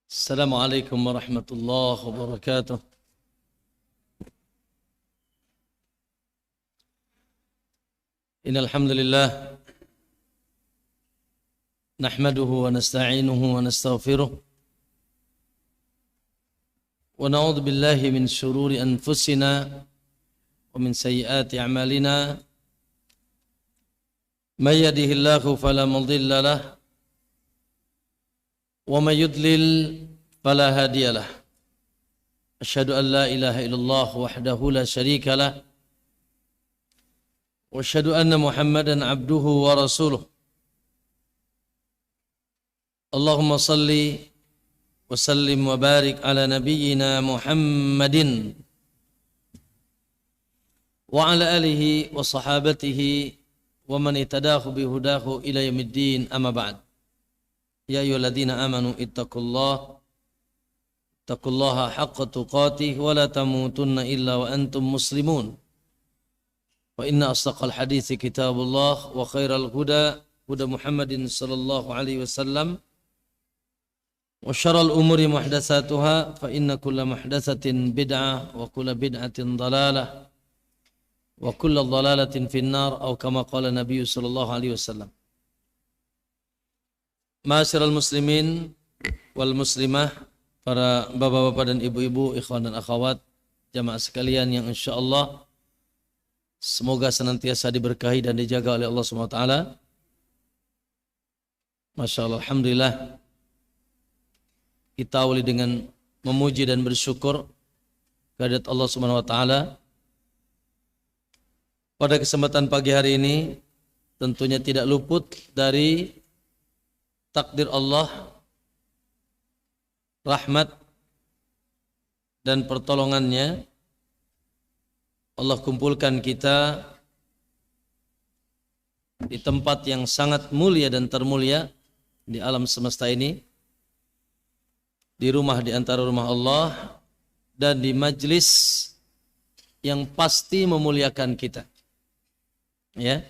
السلام عليكم ورحمة الله وبركاته. إن الحمد لله نحمده ونستعينه ونستغفره ونعوذ بالله من شرور أنفسنا ومن سيئات أعمالنا. من يهده الله فلا مضل له ومن يضلل فلا هادي له. أشهد أن لا إله إلا الله وحده لا شريك له وأشهد أن محمدا عبده ورسوله. اللهم صل وسلم وبارك على نبينا محمد وعلى آله وصحابته ومن اهتداه بهداه إلى يوم الدين. أما بعد. يا أيها الذين آمنوا اتقوا الله حق تقاته ولا تموتن إلا وأنتم مسلمون. وإن أصدق الحديث كتاب الله وخير الهدى هدى محمد صلى الله عليه وسلم وشر الأمور محدثاتها فإن كل محدثة بدعة وكل بدعة ضلالة وكل ضلالة في النار أو كما قال النبي صلى الله عليه وسلم. Ma'asyiral muslimin wal muslimah, para bapak-bapak dan ibu-ibu, ikhwan dan akhwat, jamaah sekalian yang insyaallah semoga senantiasa diberkahi dan dijaga oleh Allah Subhanahu wa taala. Masyaallah, alhamdulillah, kita awali dengan memuji dan bersyukur kehadirat Allah Subhanahu wa taala. Pada kesempatan pagi hari ini tentunya tidak luput dari takdir Allah, rahmat dan pertolongannya. Allah kumpulkan kita di tempat yang sangat mulia dan termulia di alam semesta ini, di rumah di antara rumah Allah, dan di majlis yang pasti memuliakan kita. Ya,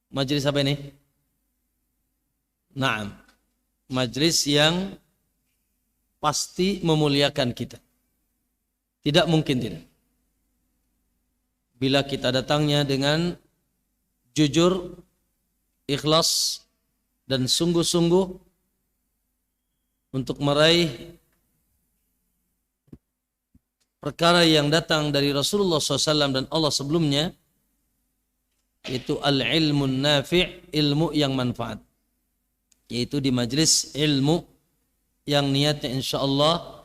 majlis apa ini? Naam, majlis yang pasti memuliakan kita. Tidak mungkin tidak. Bila kita datangnya dengan jujur, ikhlas, dan sungguh-sungguh untuk meraih perkara yang datang dari Rasulullah SAW dan Allah sebelumnya, yaitu al-ilmun nafi', ilmu yang manfaat. Yaitu di majlis ilmu yang niatnya insyaallah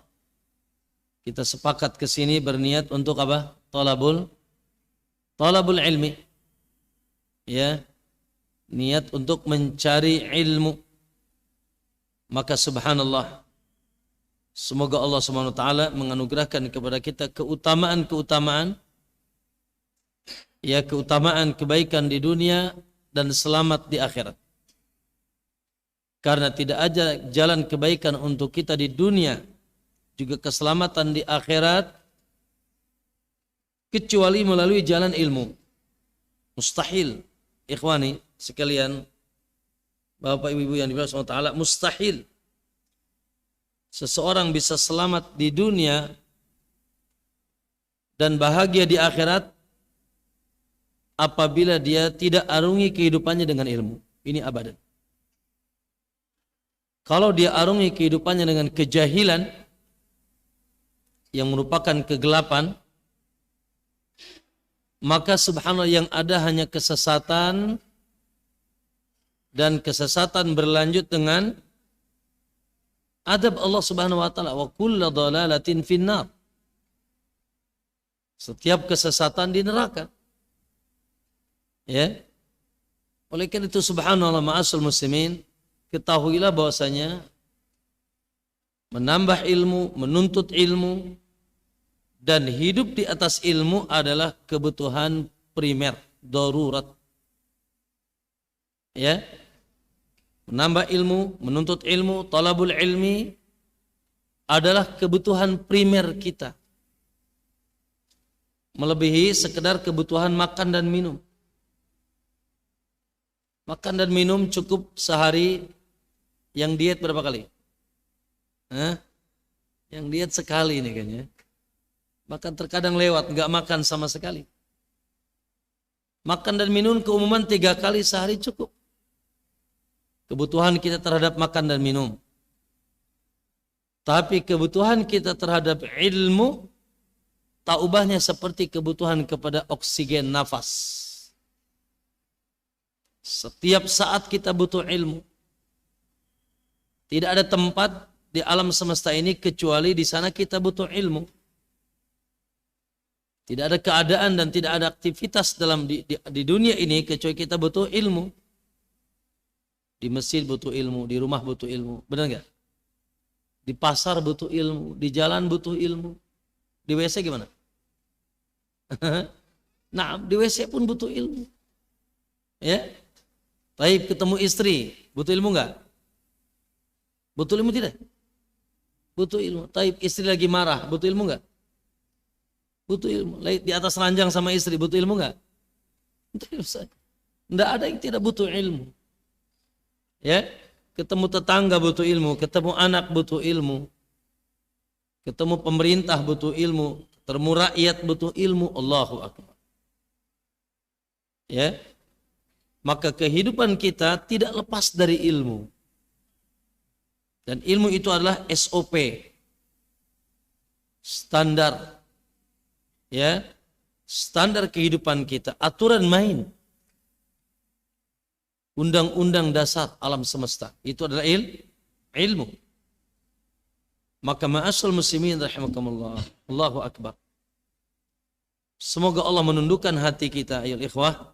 kita sepakat ke sini berniat untuk apa? Talabul ilmi. Ya. Niat untuk mencari ilmu. Maka subhanallah, semoga Allah Subhanahu wa taala menganugerahkan kepada kita keutamaan ya, keutamaan kebaikan di dunia dan selamat di akhirat. Karena tidak ada jalan kebaikan untuk kita di dunia, juga keselamatan di akhirat, kecuali melalui jalan ilmu. Mustahil, ikhwani sekalian, bapak ibu yang dimuliakan Allah Ta'ala, mustahil seseorang bisa selamat di dunia dan bahagia di akhirat apabila dia tidak arungi kehidupannya dengan ilmu. Ini abadan. Kalau dia arungi kehidupannya dengan kejahilan yang merupakan kegelapan, maka subhanallah yang ada hanya kesesatan, dan kesesatan berlanjut dengan adab Allah Subhanahu wa taala, wa kullu dhalalatin finnar. Setiap kesesatan di neraka. Ya. Oleh karena itu subhanallah, ma'asyiral muslimin, ketahuilah bahwasanya menambah ilmu, menuntut ilmu, dan hidup di atas ilmu adalah kebutuhan primer, darurat. Ya, menambah ilmu, menuntut ilmu, talabul ilmi adalah kebutuhan primer kita, melebihi sekedar kebutuhan makan dan minum. Makan dan minum cukup sehari. Yang diet berapa kali? Hah? Yang diet sekali nih kayaknya. Bahkan terkadang lewat, nggak makan sama sekali. Makan dan minum keumuman 3 kali sehari cukup. Kebutuhan kita terhadap makan dan minum. Tapi kebutuhan kita terhadap ilmu, tak ubahnya seperti kebutuhan kepada oksigen nafas. Setiap saat kita butuh ilmu. Tidak ada tempat di alam semesta ini kecuali di sana kita butuh ilmu. Tidak ada keadaan dan tidak ada aktivitas di dunia ini kecuali kita butuh ilmu. Di masjid butuh ilmu, di rumah butuh ilmu. Benar nggak? Di pasar butuh ilmu, di jalan butuh ilmu. Di WC gimana? Nah, di WC pun butuh ilmu. Ya. Baik, ketemu istri, butuh ilmu nggak? Butuh ilmu tidak? Butuh ilmu. Taib, istri lagi marah, butuh ilmu nggak? Butuh ilmu. Di atas ranjang sama istri, butuh ilmu nggak? Butuh ilmu saja. Nggak ada yang tidak butuh ilmu. Ya, ketemu tetangga butuh ilmu, ketemu anak butuh ilmu, ketemu pemerintah butuh ilmu, ketemu rakyat butuh ilmu. Allahu Akbar. Ya, maka kehidupan kita tidak lepas dari ilmu. Dan ilmu itu adalah SOP, standar, ya, standar kehidupan kita, aturan main, undang-undang dasar alam semesta. Itu adalah ilmu. Maka ma'asyiral muslimin rahimakumullah, Allahu Akbar. Semoga Allah menundukkan hati kita, ayo ikhwah,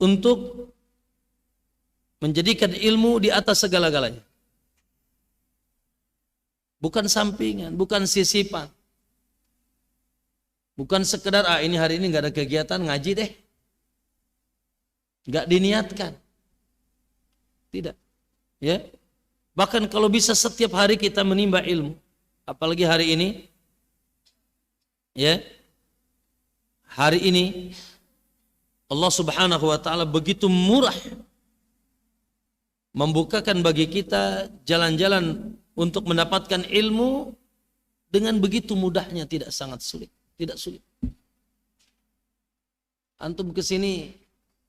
untuk menjadikan ilmu di atas segala-galanya. Bukan sampingan, bukan sisipan. Bukan sekedar, ini hari ini nggak ada kegiatan, ngaji deh. Nggak diniatkan. Tidak. Ya. Bahkan kalau bisa setiap hari kita menimba ilmu. Apalagi hari ini. Ya. Hari ini Allah Subhanahu wa taala begitu murah membukakan bagi kita jalan-jalan untuk mendapatkan ilmu dengan begitu mudahnya, tidak sangat sulit, tidak sulit. Antum ke sini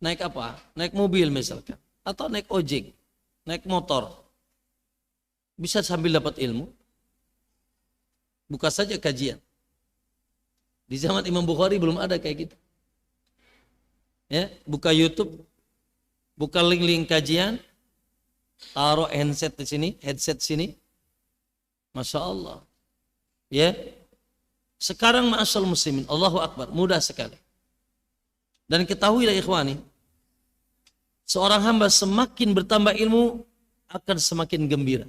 naik apa? Naik mobil misalkan, atau naik ojek, naik motor. Bisa sambil dapat ilmu. Buka saja kajian. Di zaman Imam Bukhari belum ada kayak gitu. Ya, buka YouTube, buka link-link kajian, taruh headset sini, Masya Allah. Ya, sekarang ma'asyal muslimin, Allahu Akbar, mudah sekali. Dan ketahuilah ikhwani, seorang hamba semakin bertambah ilmu akan semakin gembira.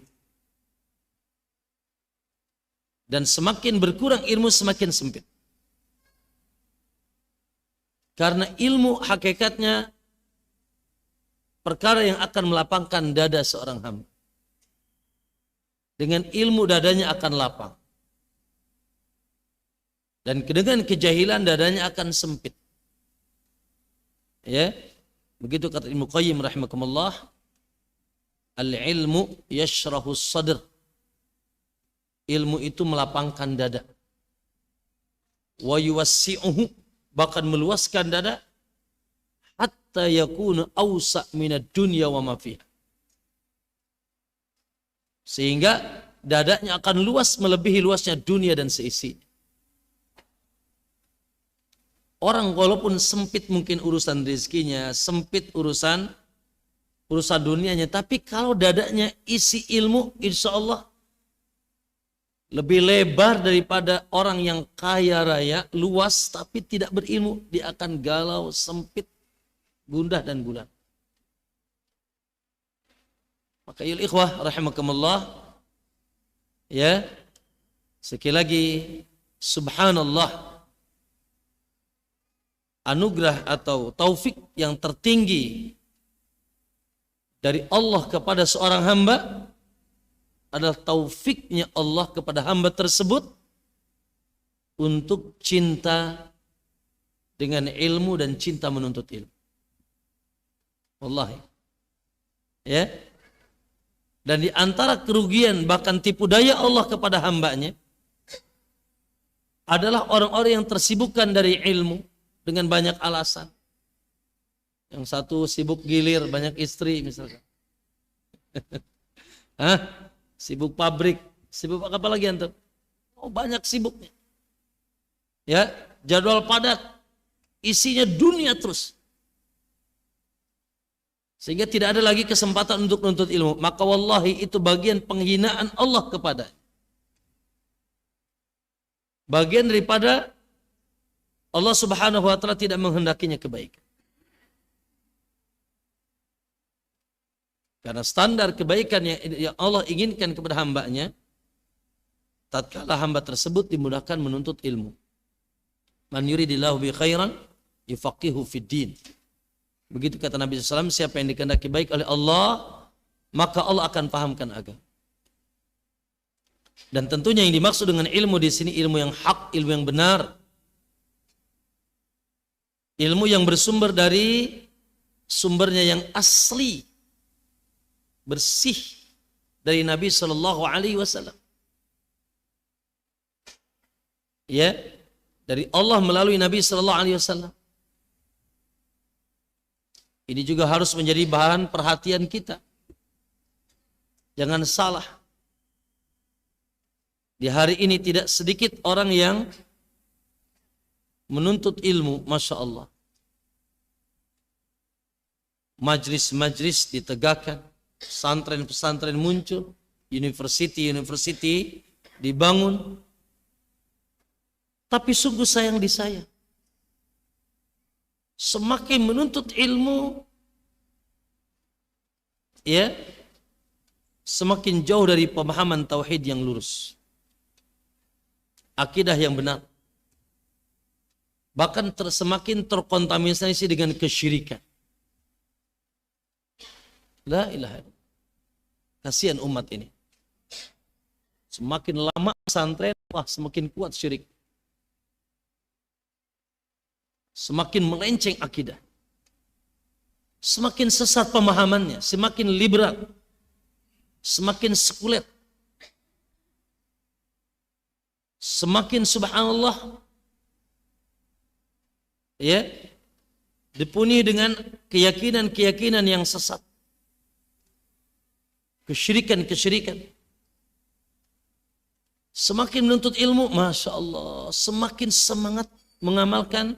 Dan semakin berkurang ilmu semakin sempit. Karena ilmu hakikatnya perkara yang akan melapangkan dada seorang hamba. Dengan ilmu dadanya akan lapang. Dan dengan kejahilan dadanya akan sempit. Ya, begitu kata Ibnu Qayyim rahimakumullah, al-ilmu yashrahu sadr. Ilmu itu melapangkan dada. Wa yuwassi'uhu, bahkan meluaskan dada, hatta yakuna awsa' minad dunya wa ma fiha. Sehingga dadanya akan luas melebihi luasnya dunia dan seisinya. Orang walaupun sempit mungkin urusan rezekinya, sempit urusan dunianya, tapi kalau dadanya isi ilmu, insya Allah lebih lebar daripada orang yang kaya raya, luas tapi tidak berilmu. Dia akan galau, sempit, gundah dan gulana. Maka ya ikhwah rahimakumullah, ya, sekali lagi subhanallah, anugerah atau taufik yang tertinggi dari Allah kepada seorang hamba adalah taufiknya Allah kepada hamba tersebut untuk cinta dengan ilmu dan cinta menuntut ilmu. Wallahi. Ya. Dan di antara kerugian bahkan tipu daya Allah kepada hambanya adalah orang-orang yang tersibukkan dari ilmu dengan banyak alasan. Yang satu sibuk gilir, banyak istri misalkan. Sibuk pabrik, sibuk apa lagi antum? Oh, banyak sibuknya. Ya, jadwal padat, isinya dunia terus. Sehingga tidak ada lagi kesempatan untuk menuntut ilmu. Maka wallahi itu bagian penghinaan Allah kepada. Bagian daripada Allah subhanahu wa ta'ala tidak menghendakinya kebaikan. Karena standar kebaikan yang Allah inginkan kepada hambanya, tatkala hamba tersebut dimudahkan menuntut ilmu. Man yuridillahu bi khairan yufaqihu fid din. Begitu kata Nabi SAW, siapa yang dikehendaki baik oleh Allah, maka Allah akan pahamkan agama. Dan tentunya yang dimaksud dengan ilmu di sini ilmu yang hak, ilmu yang benar. Ilmu yang bersumber dari sumbernya yang asli, bersih dari Nabi SAW. Ya, dari Allah melalui Nabi SAW. Ini juga harus menjadi bahan perhatian kita. Jangan salah. Di hari ini tidak sedikit orang yang menuntut ilmu, Masya Allah. Majlis-majlis ditegakkan, pesantren-pesantren muncul, university dibangun. Tapi sungguh sayang di saya. Semakin menuntut ilmu, ya, semakin jauh dari pemahaman tauhid yang lurus, akidah yang benar, bahkan semakin terkontaminasi dengan kesyirikan. La ilaha illallah. Kasihan umat ini. Semakin lama pesantren, wah semakin kuat syirik. Semakin melenceng akidah. Semakin sesat pemahamannya, semakin liberal, semakin sekuler. Semakin subhanallah, ya, dipenuhi dengan keyakinan-keyakinan yang sesat. Kesyirikan. Semakin menuntut ilmu, Masya Allah, semakin semangat mengamalkan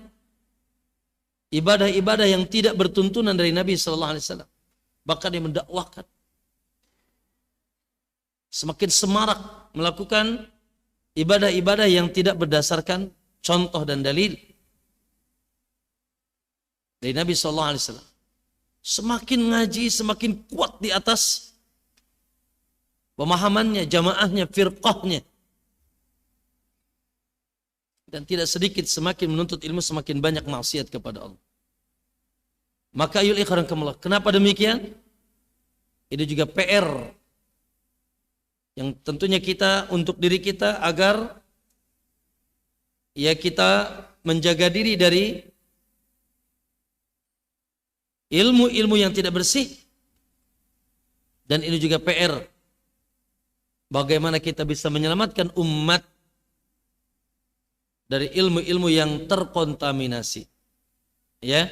ibadah-ibadah yang tidak bertuntunan dari Nabi SAW. Bahkan dia mendakwahkan. Semakin semarak melakukan ibadah-ibadah yang tidak berdasarkan contoh dan dalil dari Nabi SAW. Semakin ngaji, semakin kuat di atas pemahamannya, jamaahnya, firqahnya. Dan tidak sedikit semakin menuntut ilmu semakin banyak maksiat kepada Allah. Maka ayul ikhrakamullah. Kenapa demikian? Ini juga PR yang tentunya kita untuk diri kita agar ya kita menjaga diri dari ilmu-ilmu yang tidak bersih. Dan ini juga PR bagaimana kita bisa menyelamatkan umat dari ilmu-ilmu yang terkontaminasi, ya,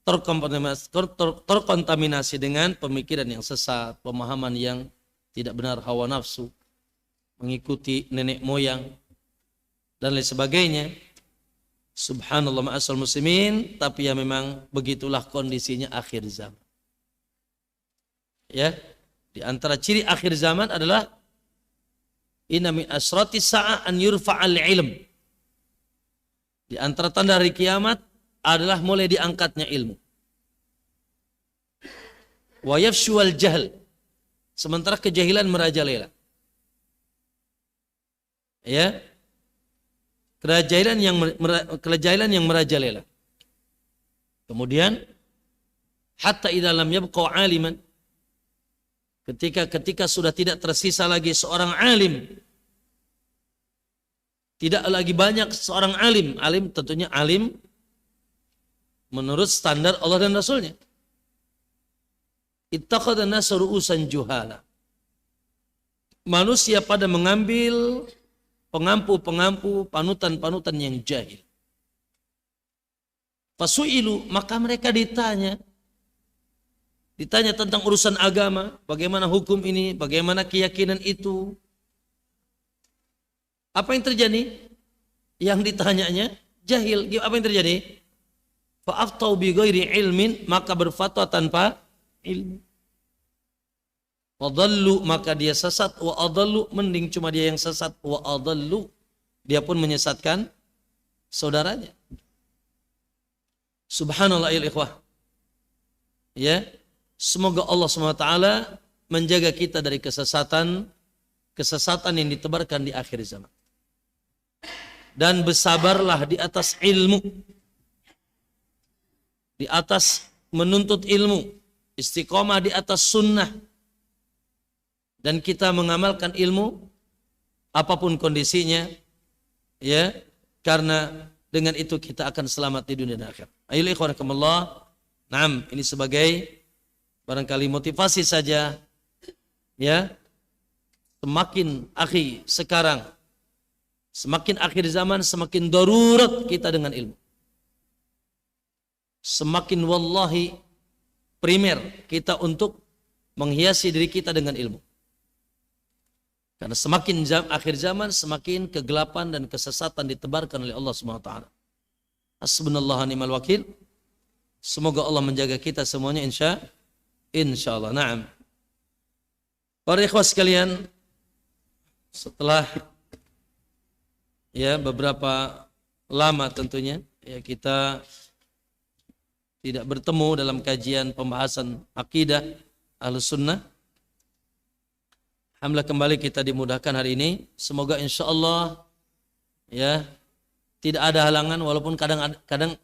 terkontaminasi dengan pemikiran yang sesat, pemahaman yang tidak benar, hawa nafsu, mengikuti nenek moyang dan lain sebagainya. Subhanallah ma'asal muslimin, tapi ya memang begitulah kondisinya akhir zaman. Ya, di antara ciri akhir zaman adalah inna min asratis sa'ah an yurfa'al ilm. Di antara tanda hari kiamat adalah mulai diangkatnya ilmu. Wa yafshuwal jahl. Sementara kejahilan merajalela. Ya. Kejahilan yang merajalela. Kemudian hatta idza lam yabqa aliman. Ketika sudah tidak tersisa lagi seorang alim, tidak lagi banyak seorang alim. Alim tentunya alim menurut standar Allah dan Rasulnya. ittakhadha nasu ru'usan juhala. Manusia pada mengambil pengampu-pengampu, panutan-panutan yang jahil. Fasu'ilu, maka mereka ditanya tentang urusan agama, bagaimana hukum ini, bagaimana keyakinan itu. Apa yang terjadi? Yang ditanyanya jahil. Apa yang terjadi? Fa'aftau bi ghairi ilmin, maka berfatwa tanpa ilmu. Wadallu, maka dia sesat. Wa adallu, mending cuma dia yang sesat. Wa adallu, dia pun menyesatkan saudaranya. Subhanallah ya ikhwah. Ya, semoga Allah SWT menjaga kita dari kesesatan yang ditebarkan di akhir zaman. Dan bersabarlah di atas ilmu, di atas menuntut ilmu, istiqomah di atas sunnah, dan kita mengamalkan ilmu apapun kondisinya, ya, karena dengan itu kita akan selamat di dunia dan akhirat. Ayo ikhwanakumullah. Naam, ini sebagai barangkali motivasi saja, ya. Semakin sekarang, semakin akhir zaman, semakin darurat kita dengan ilmu. Semakin wallahi primer kita untuk menghiasi diri kita dengan ilmu. Karena semakin akhir zaman, semakin kegelapan dan kesesatan ditebarkan oleh Allah SWT. Hasbunallah wa ni'mal wakil. Semoga Allah menjaga kita semuanya insyaallah. Naam. Para ikhwah sekalian, setelah ya beberapa lama tentunya ya kita tidak bertemu dalam kajian pembahasan akidah Ahlus Sunnah. Alhamdulillah kembali kita dimudahkan hari ini. Semoga insyaallah ya tidak ada halangan, walaupun kadang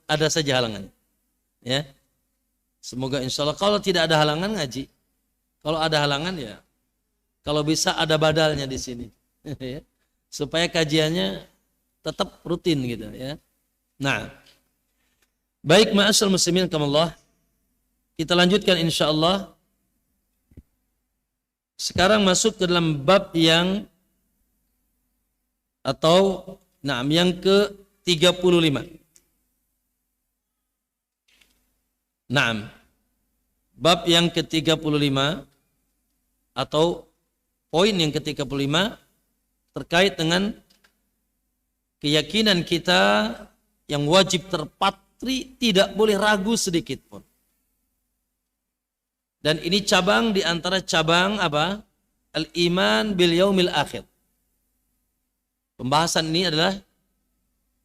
ada saja halangan. Ya. Semoga insyaallah kalau tidak ada halangan ngaji. Kalau ada halangan ya kalau bisa ada badalnya di sini. Ya. Supaya kajiannya tetap rutin gitu ya. Nah, baik ma'asyiral muslimin kamallah. Kita lanjutkan insyaallah. Sekarang masuk ke dalam bab yang yang ke-35. Naam. Bab yang ke-35 atau poin yang ke-35 terkait dengan keyakinan kita yang wajib terpatri, tidak boleh ragu sedikit pun. Dan ini cabang di antara cabang apa? Al-iman bil yaumil akhir. Pembahasan ini adalah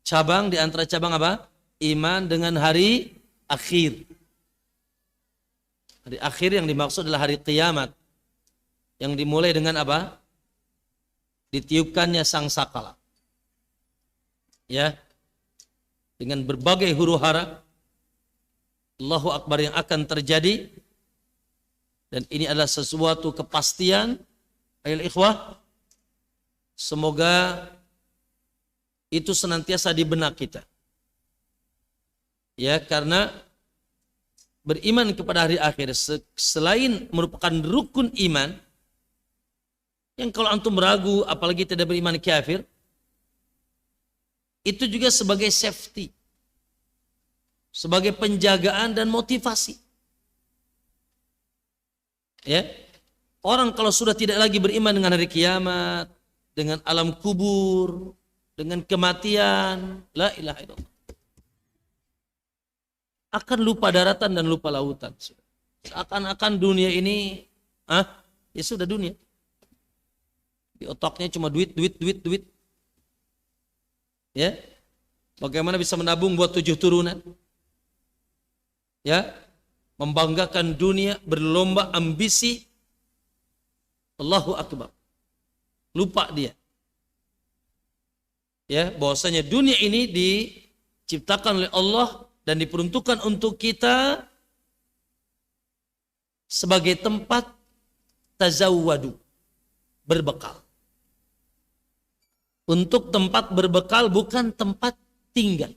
cabang di antara cabang apa? Iman dengan hari akhir. Hari akhir yang dimaksud adalah hari kiamat. Yang dimulai dengan apa? Ditiupkannya sangsakala. Ya. Dengan berbagai huru-hara Allahu Akbar yang akan terjadi. Dan ini adalah sesuatu kepastian. Ayol ikhwah, semoga itu senantiasa di benak kita. Ya, karena beriman kepada hari akhir selain merupakan rukun iman, yang kalau antum ragu apalagi tidak beriman kafir, itu juga sebagai safety, sebagai penjagaan dan motivasi. Ya, orang kalau sudah tidak lagi beriman dengan hari kiamat, dengan alam kubur, dengan kematian, la ilaha illallah, akan lupa daratan dan lupa lautan. Seakan-akan dunia ini, ya sudah dunia. Di otaknya cuma duit. Ya, bagaimana bisa menabung buat 7 turunan? Ya. Membanggakan dunia, berlomba ambisi. Allahu Akbar. Lupa dia. Ya, bahwasanya dunia ini diciptakan oleh Allah dan diperuntukkan untuk kita sebagai tempat tazawwadu, berbekal. Untuk tempat berbekal, bukan tempat tinggal.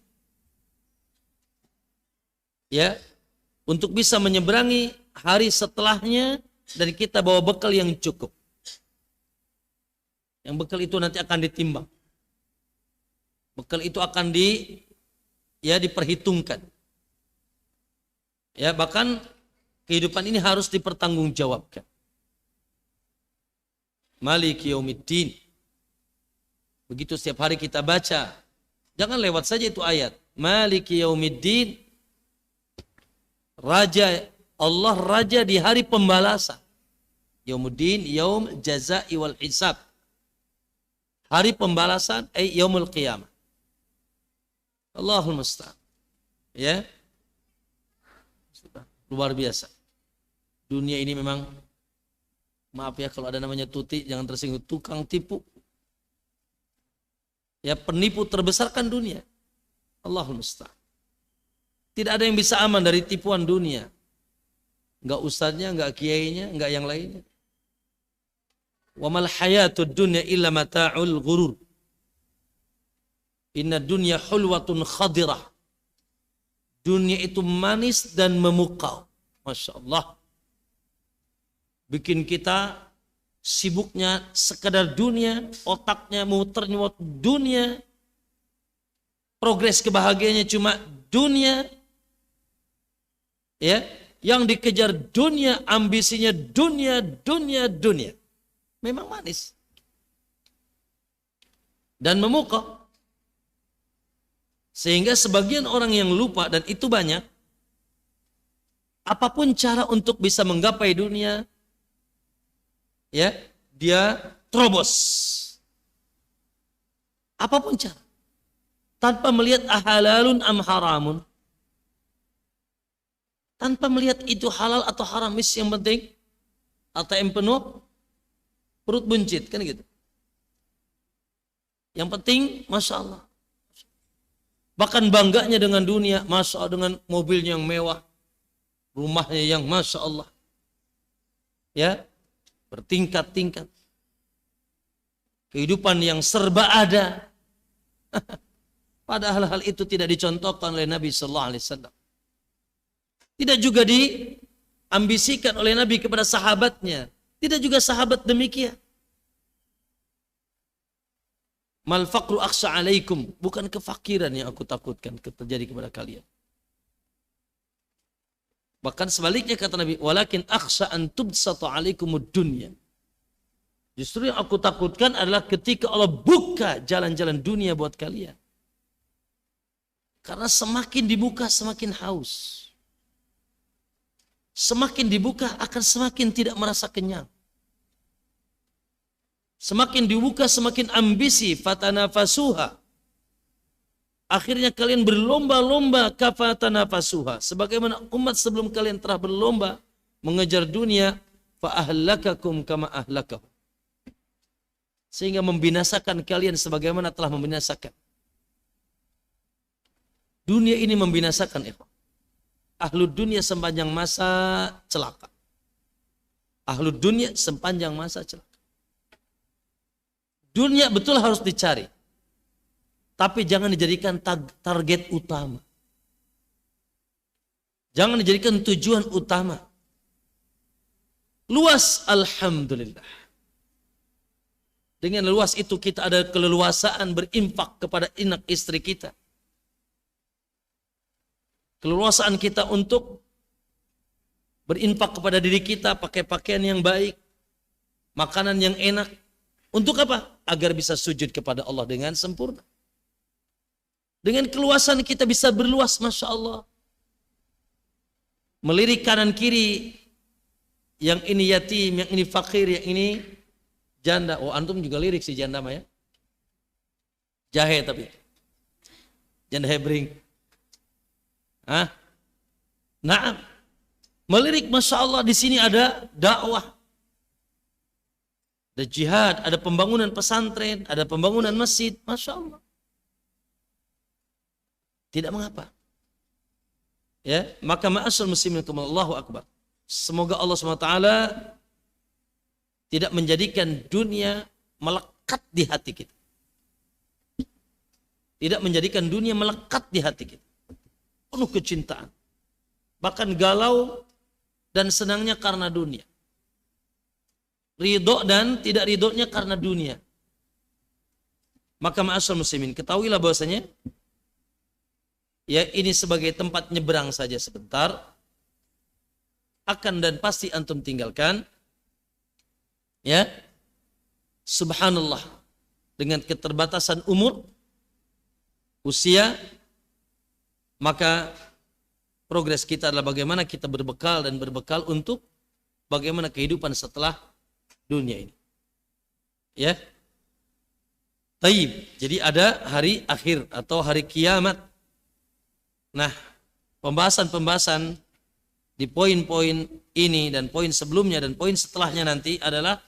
Ya, untuk bisa menyeberangi hari setelahnya dan kita bawa bekal yang cukup. Yang bekal itu nanti akan ditimbang. Bekal itu akan diperhitungkan. Ya, bahkan kehidupan ini harus dipertanggungjawabkan. Maliki yaumiddin. Begitu setiap hari kita baca. Jangan lewat saja itu ayat. Maliki yaumiddin. Raja Allah, raja di hari pembalasan. Yaumuddin, yaum jazai wal hisab. Hari pembalasan, yaumul qiyamah. Allahul musta'an. Ya. Luar biasa. Dunia ini memang, maaf ya kalau ada namanya Tuti, jangan tersinggung, tukang tipu. Ya, penipu terbesar kan dunia. Allahul musta'an. Tidak ada yang bisa aman dari tipuan dunia. Enggak ustadznya, enggak kiainya, enggak yang lainnya. Wa mal hayatud dunya illa mata'ul ghurur. Inna dunya hulwatun khadirah. Dunia itu manis dan memukau. Masya Allah. Bikin kita sibuknya sekedar dunia, otaknya muter-nyuat dunia, progres kebahagiaannya cuma dunia, ya, yang dikejar dunia, ambisinya dunia, dunia, dunia. Memang manis dan memukau. Sehingga sebagian orang yang lupa, dan itu banyak, apapun cara untuk bisa menggapai dunia, ya, dia terobos. Apapun cara. Tanpa melihat ahalalun am haramun. Tanpa melihat itu halal atau haram, yang penting ATM penuh, perut buncit, kan gitu. Yang penting, Masya Allah. Bahkan bangganya dengan dunia, Masya Allah, dengan mobilnya yang mewah, rumahnya yang Masya Allah, ya, bertingkat-tingkat, kehidupan yang serba ada. Padahal hal itu tidak dicontohkan oleh Nabi Sallallahu Alaihi Wasallam. Tidak juga diambisikan oleh Nabi kepada sahabatnya. Tidak juga sahabat demikian. Mal faqru akhsha alaikum. Bukan kefakiran yang aku takutkan terjadi kepada kalian. Bahkan sebaliknya kata Nabi, walakin akhsha an tubsata alaikumud dunya. Justru yang aku takutkan adalah ketika Allah buka jalan-jalan dunia buat kalian. Karena semakin dibuka semakin haus. Semakin dibuka akan semakin tidak merasa kenyang. Semakin dibuka semakin ambisi, fatanafasuha. Akhirnya kalian berlomba-lomba kafatanafasuha. Sebagaimana umat sebelum kalian telah berlomba mengejar dunia, fa ahlakakum kama ahlakahum. Sehingga membinasakan kalian sebagaimana telah membinasakan. Dunia ini membinasakan, ikhwan. Ahlud dunia sepanjang masa celaka. Ahlud dunia sepanjang masa celaka. Dunia betul harus dicari. Tapi jangan dijadikan target utama. Jangan dijadikan tujuan utama. Luas, alhamdulillah. Dengan luas itu kita ada keleluasaan berinfak kepada anak istri kita. Keleluasaan kita untuk berinfak kepada diri kita, pakai pakaian yang baik, makanan yang enak. Untuk apa? Agar bisa sujud kepada Allah dengan sempurna. Dengan keluasan kita bisa berluas, Masya Allah. Melirik kanan kiri, yang ini yatim, yang ini fakir, yang ini janda. Oh, antum juga lirik sih janda mah ya. Jahe tapi. Janda hebring. Hah? Nah, melirik, Masya Allah, di sini ada dakwah. Ada jihad, ada pembangunan pesantren, ada pembangunan masjid, Masya Allah. Tidak mengapa. Ya, maka ma'asal muslimin, Allahu Akbar. Semoga Allah SWT tidak menjadikan dunia melekat di hati kita. Tidak menjadikan dunia melekat di hati kita. Penuh kecintaan. Bahkan galau dan senangnya karena dunia. Ridho dan tidak ridhonya karena dunia. Maka ma'asyiral muslimin, ketahuilah bahwasanya ya ini sebagai tempat nyebrang saja sebentar, akan dan pasti antum tinggalkan. Ya, subhanallah, dengan keterbatasan umur, usia, maka progres kita adalah bagaimana kita berbekal dan berbekal untuk bagaimana kehidupan setelah dunia ini. Ya. Taib. Jadi ada hari akhir atau hari kiamat. Nah, pembahasan-pembahasan di poin-poin ini dan poin sebelumnya dan poin setelahnya nanti adalah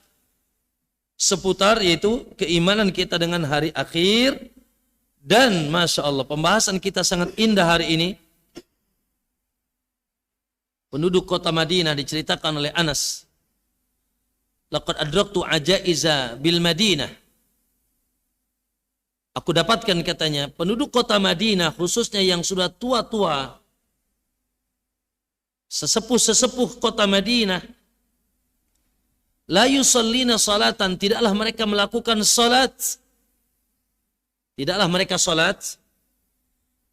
seputar yaitu keimanan kita dengan hari akhir. Dan Masya Allah, pembahasan kita sangat indah hari ini. Penduduk kota Madinah diceritakan oleh Anas, laqad adraktu ajaiza bil Madinah. Aku dapatkan, katanya, penduduk kota Madinah khususnya yang sudah tua-tua, sesepuh-sesepuh kota Madinah, la yusallina salatan, tidaklah mereka melakukan salat, tidaklah mereka salat,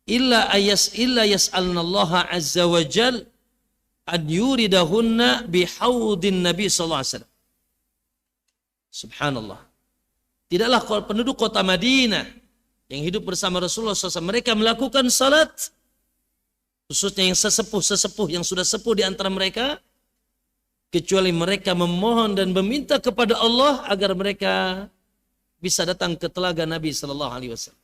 illa yas'alnallaha azza wa jal an yuridahunna bihaudin Nabi sallallahu alaihi wasallam. Subhanallah. Tidaklah penduduk kota Madinah yang hidup bersama Rasulullah SAW mereka melakukan salat, khususnya yang sesepuh-sesepuh yang sudah sepuh di antara mereka, kecuali mereka memohon dan meminta kepada Allah agar mereka bisa datang ke telaga Nabi Sallallahu Alaihi Wasallam,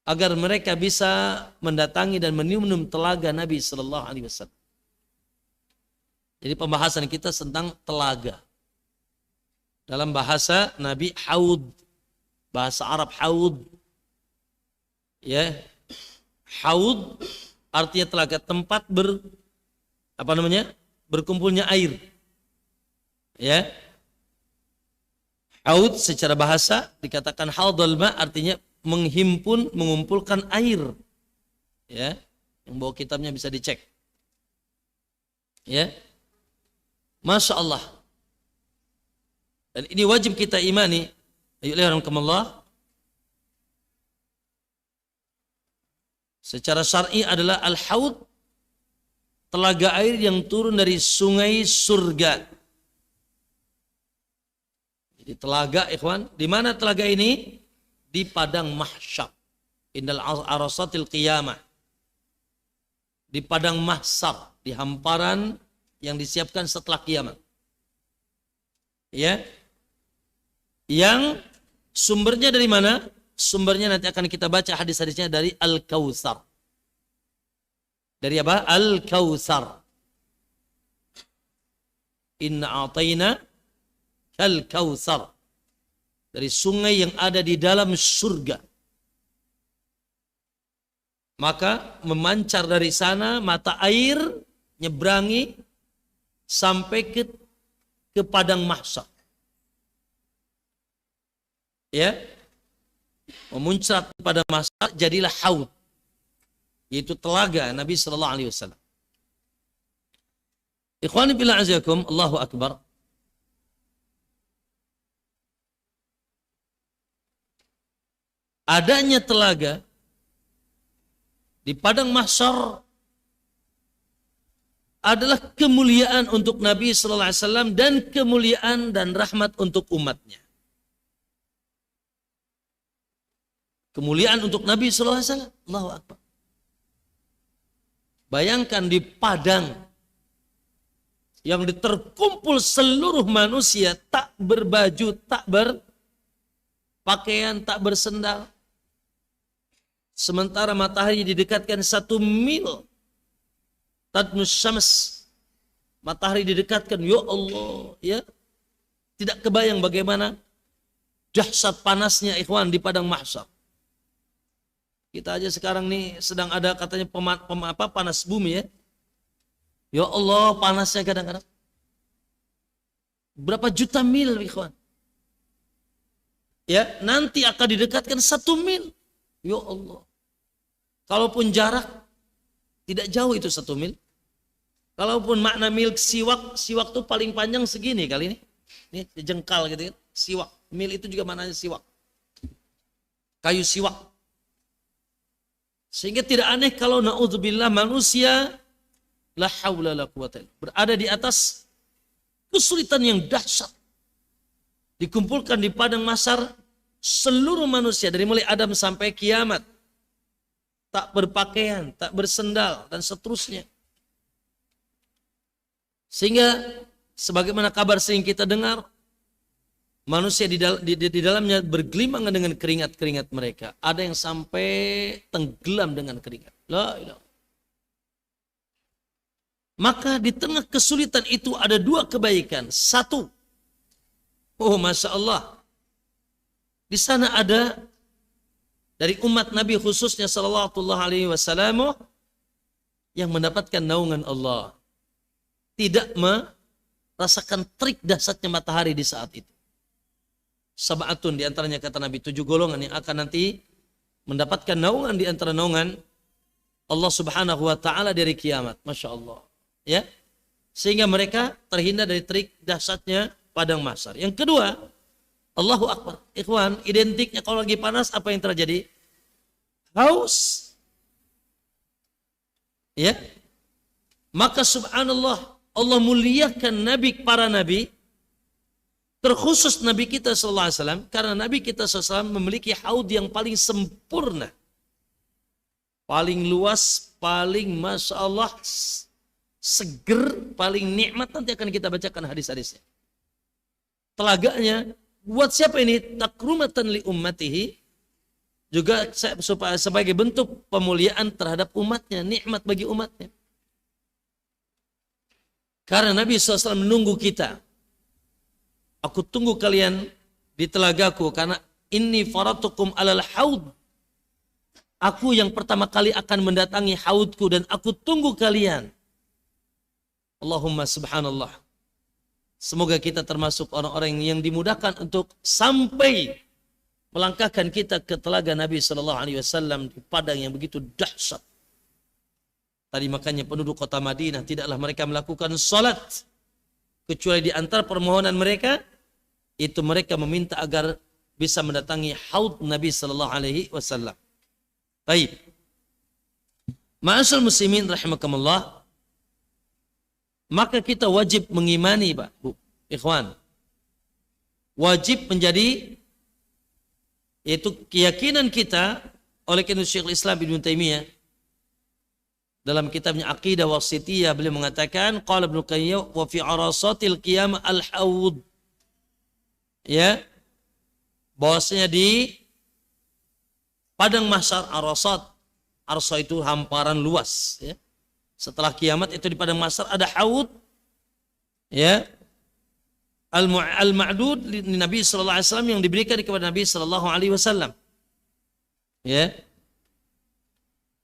agar mereka bisa mendatangi dan minum telaga Nabi Sallallahu Alaihi Wasallam. Jadi pembahasan kita tentang telaga. Dalam bahasa Nabi, haud, bahasa Arab haud, ya, haud artinya telaga, tempat berkumpulnya air, ya. Haud secara bahasa dikatakan haudul ma, artinya menghimpun, mengumpulkan air, ya. Yang bawa kitabnya bisa dicek, ya. Masya Allah. Dan ini wajib kita imani. Ayyuhallahirrahmanirrahim. Secara syar'i adalah al-haud, telaga air yang turun dari sungai surga. Jadi telaga, ikhwan, di mana telaga ini? Di padang mahsyar. Indal arasatil qiyamah. Di padang mahsyar, di hamparan yang disiapkan setelah kiamat. Ya. Yang sumbernya dari mana? Sumbernya nanti akan kita baca hadis-hadisnya dari Al-Kautsar. Dari apa? Al-Kautsar. Inna a'tayna kal-Kautsar. Dari sungai yang ada di dalam surga. Maka memancar dari sana mata air, nyebrangi sampai ke padang mahsyar. Ya, memuncrat pada masa jadilah haud, yaitu telaga Nabi Sallallahu Alaihi Wasallam. Ikhwani billah azakum, Allahu Akbar. Adanya telaga di padang mahsyar adalah kemuliaan untuk Nabi Sallallahu Alaihi Wasallam dan kemuliaan dan rahmat untuk umatnya. Kemuliaan untuk Nabi Sallallahu Alaihi Wasallam. Allahu Akbar. Bayangkan di padang yang terkumpul seluruh manusia, tak berbaju, tak berpakaian, tak bersendal. Sementara matahari didekatkan 1 mil. Tadnus syams. Matahari didekatkan, ya Allah, ya. Tidak kebayang bagaimana dahsyat panasnya, ikhwan, di padang mahsyar. Kita aja sekarang nih sedang ada katanya panas bumi, ya. Ya Allah, panasnya kadang-kadang. Berapa juta mil, ikhwan. Ya, nanti akan didekatkan 1 mil. Ya Allah. Kalaupun jarak tidak jauh itu 1 mil. Kalaupun makna mil siwak, siwak tuh paling panjang segini kali ini. Ini jengkal gitu kan. Siwak. Mil itu juga maknanya siwak. Kayu siwak. Sehingga tidak aneh kalau naudzubillah manusia la haula la quwata berada di atas kesulitan yang dahsyat. Dikumpulkan di padang mahsyar seluruh manusia dari mulai Adam sampai kiamat. Tak berpakaian, tak bersendal dan seterusnya. Sehingga sebagaimana kabar sering kita dengar, manusia di dalamnya bergelimangan dengan keringat-keringat mereka. Ada yang sampai tenggelam dengan keringat. La ilaha. Maka di tengah kesulitan itu ada dua kebaikan. Satu, oh Masya Allah, di sana ada dari umat Nabi khususnya sallallahu alaihi wasallam yang mendapatkan naungan Allah. Tidak merasakan terik dahsyatnya matahari di saat itu. Sab'atun di antaranya kata Nabi 7 golongan yang akan nanti mendapatkan naungan di antara naungan Allah Subhanahu wa taala dari kiamat. Masya Allah. Ya. Sehingga mereka terhindar dari terik dahsyatnya padang mahsyar. Yang kedua, Allahu Akbar. Ikhwan, identiknya kalau lagi panas apa yang terjadi? Haus. Ya. Maka subhanallah, Allah muliakan nabi, para nabi, terkhusus Nabi kita sallallahu alaihi wasallam, karena Nabi kita sallallahu alaihi wasallam memiliki haud yang paling sempurna. Paling luas, paling Masya Allah seger, paling nikmat. Nanti akan kita bacakan hadis-hadisnya. Telaganya buat siapa ini? Takrumatan li ummatihi, juga supaya sebagai bentuk pemuliaan terhadap umatnya, nikmat bagi umatnya. Karena Nabi SAW menunggu kita. Aku tunggu kalian di telagaku karena inni faratukum alal haud. Aku yang pertama kali akan mendatangi haudku dan aku tunggu kalian. Allahumma subhanallah. Semoga kita termasuk orang-orang yang dimudahkan untuk sampai melangkahkan kita ke telaga Nabi Sallallahu Alaihi Wasallam di padang yang begitu dahsyat. Tadi makanya penduduk kota Madinah tidaklah mereka melakukan salat kecuali di antara permohonan mereka itu mereka meminta agar bisa mendatangi haud Nabi Sallallahu Alaihi Wasallam. Baik. Ma'asyiral muslimin rahimakumullah. Maka kita wajib mengimani, Pak, Bu, ikhwan. Wajib menjadi yaitu keyakinan kita oleh karena Syekhul Islam Ibnu Taimiyah dalam kitabnya Aqidah Wasithiyah beliau mengatakan qala Ibnu Qayyim wa fi arasatil qiyamah al-haud. Ya. Bahwasanya di padang mahsyar arasat, arsa itu hamparan luas, ya. Setelah kiamat itu di padang mahsyar ada haud, ya, al-ma'dud li Nabi sallallahu alaihi wasallam yang diberikan kepada Nabi sallallahu alaihi wasallam. Ya.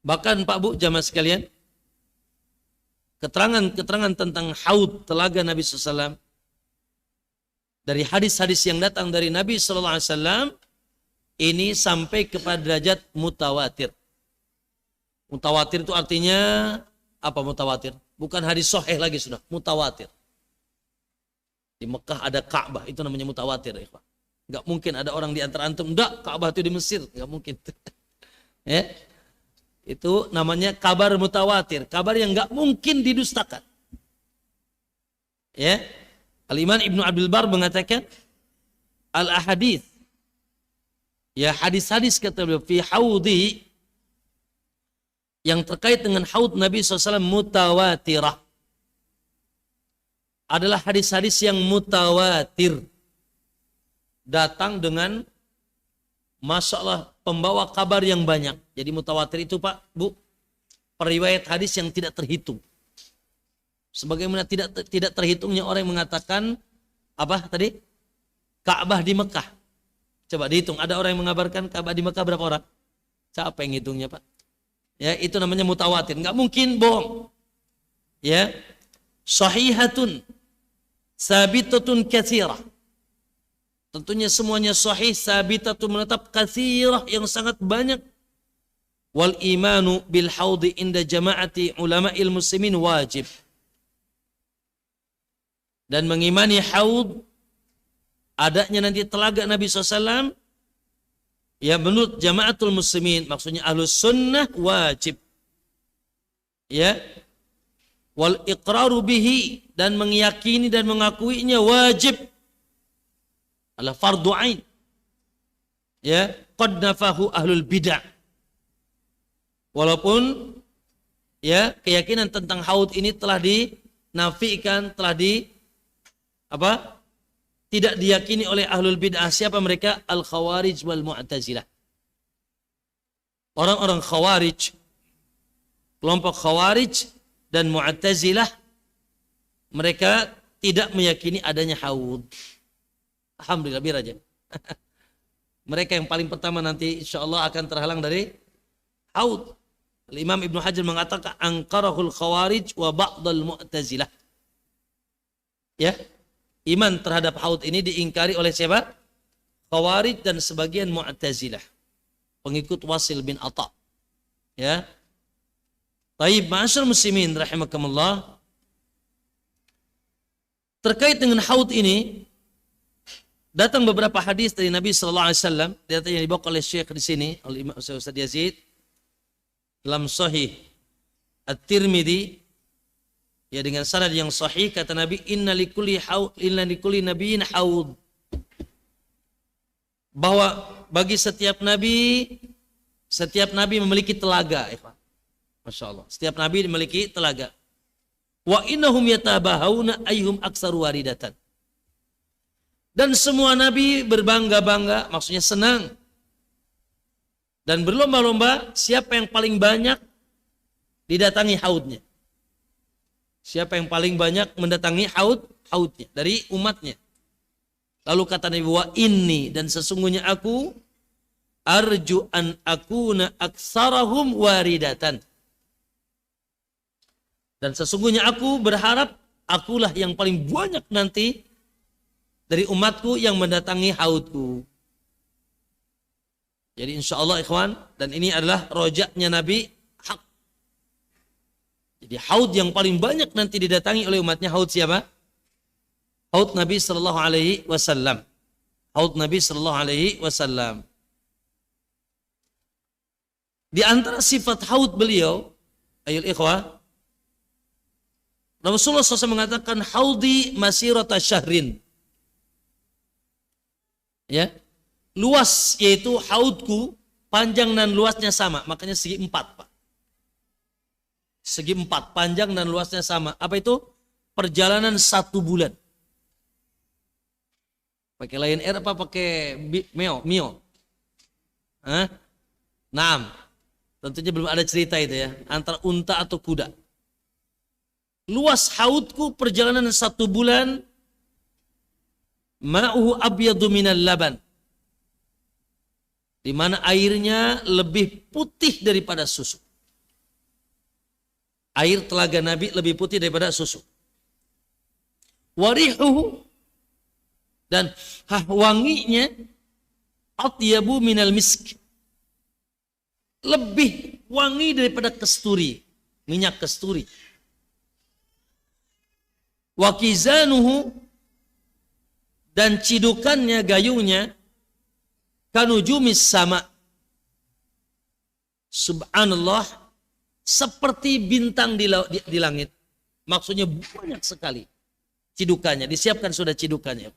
Bahkan Pak Bu jamaah sekalian, keterangan tentang haud telaga Nabi sallallahu alaihi wasallam dari hadis-hadis yang datang dari Nabi sallallahu alaihi wasallam ini sampai kepada derajat mutawatir. Mutawatir itu artinya apa mutawatir? Bukan hadis sahih lagi sudah, mutawatir. Di Mekah ada Ka'bah, itu namanya mutawatir. Enggak mungkin ada orang di antara antum, enggak, Ka'bah itu di Mesir, enggak mungkin. Ya. Itu namanya kabar mutawatir, kabar yang enggak mungkin didustakan. Ya. Al-Imam Ibnu Abdul Bar mengatakan al-ahadits, ya hadis-hadis kata beliau fi haudi yang terkait dengan haud Nabi SAW mutawatirah adalah hadis-hadis yang mutawatir datang dengan masalah pembawa kabar yang banyak. Jadi mutawatir itu Pak Bu periwayat hadis yang tidak terhitung. Sebagaimana tidak terhitungnya orang yang mengatakan apa tadi? Ka'bah di Mekah. Coba dihitung, ada orang yang mengabarkan Ka'bah di Mekah berapa orang? Siapa yang ngitungnya Pak? Ya, itu namanya mutawatir, enggak mungkin bohong. Ya. Sahihatun sabitatun katsirah. Tentunya semuanya sahih, sabitatun menetap, katsirah yang sangat banyak. Wal imanu bil haudi inda jama'ati ulama'il muslimin wajib. dan mengimani haud, adanya nanti telaga Nabi SAW, ya menurut jamaatul muslimin, maksudnya ahlus sunnah, wajib. Ya, wal iqraru bihi, dan meyakini dan mengakuinya wajib, adalah fardu ain. Ya, qad nafahu ahlul bid'ah. Walaupun ya keyakinan tentang haud ini telah dinafikan, telah tidak diyakini oleh ahlul bid'ah. Siapa mereka? Al-Khawarij wal Mu'tazilah. Orang-orang Khawarij, kelompok Khawarij dan Mu'tazilah, mereka tidak meyakini adanya haud. Alhamdulillah, biar aja. Mereka yang paling pertama nanti insyaallah akan terhalang dari haud. Imam Ibnu Hajar mengatakan angkarahul Khawarij wa ba'dal Mu'tazilah. Ya. Iman terhadap haud ini diingkari oleh siapa? Khawarij dan sebagian Mu'tazilah, pengikut Wasil bin Atha. Ya. Taib, ma'asyar muslimin rahimakumullah. Terkait dengan haud ini datang beberapa hadis dari Nabi sallallahu alaihi wasallam, yang dibawa oleh Syekh di sini oleh Imam Ustaz Yazid dalam Sahih At-Tirmidzi, ya dengan sanad yang sahih, kata Nabi, inna likulli nabiyyin haud, bahwa bagi setiap nabi memiliki telaga. Masya Allah, setiap nabi memiliki telaga. Wa innahum yatabahawna ayyuhum aktsaru waridatan, dan semua nabi berbangga-bangga, maksudnya senang dan berlomba-lomba siapa yang paling banyak didatangi haudnya. Siapa yang paling banyak mendatangi haudnya dari umatnya. Lalu kata Nabi, wa inni, dan sesungguhnya aku, arju an akuna aktsarahum waridatan, dan sesungguhnya aku berharap akulah yang paling banyak nanti dari umatku yang mendatangi haudku. Jadi insya Allah ikhwan, dan ini adalah rojaknya Nabi hak. Jadi haud yang paling banyak nanti didatangi oleh umatnya, haud siapa? Haud Nabi sallallahu alaihi wasallam. Haud Nabi sallallahu alaihi wasallam. Di antara sifat haud beliau, ayol ikhwah, Rasulullah SAW mengatakan haudi masirata syahrin. Ya, luas, yaitu haudku panjang dan luasnya sama, makanya segi 4, Pak. Segi 4, panjang dan luasnya sama. Apa itu? Perjalanan 1 bulan. Pakai Lion Air apa pakai Mio? Hah? Nah, tentunya belum ada cerita itu ya, antara unta atau kuda. Luas haudku perjalanan 1 bulan. Ma'uhu abyadu minal laban, di mana airnya lebih putih daripada susu. Air telaga Nabi lebih putih daripada susu. Warihuhu, dan wanginya atyabu minal misk, lebih wangi daripada kasturi, minyak kasturi. Wa kizanuhu, dan cidukannya, gayungnya, kanujumis sama, subhanallah, seperti bintang di langit. Maksudnya banyak sekali cidukannya, disiapkan sudah cidukannya.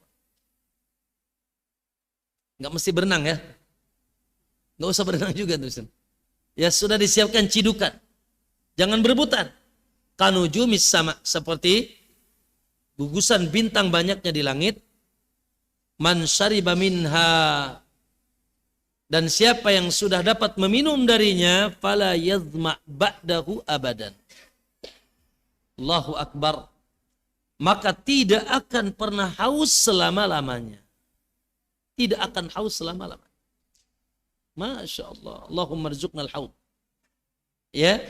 Nggak mesti berenang ya, nggak usah berenang juga tuh. Ya sudah disiapkan cidukan, jangan berebutan. Kanujumis sama, seperti gugusan bintang banyaknya di langit. Man syariba minha, dan siapa yang sudah dapat meminum darinya, fala yadhma ba'dahu abadan. Allahu akbar. Maka tidak akan pernah haus selama-lamanya. Tidak akan haus selama-lamanya. Masya Allah. Allahumma rzuqnal haud. Ya.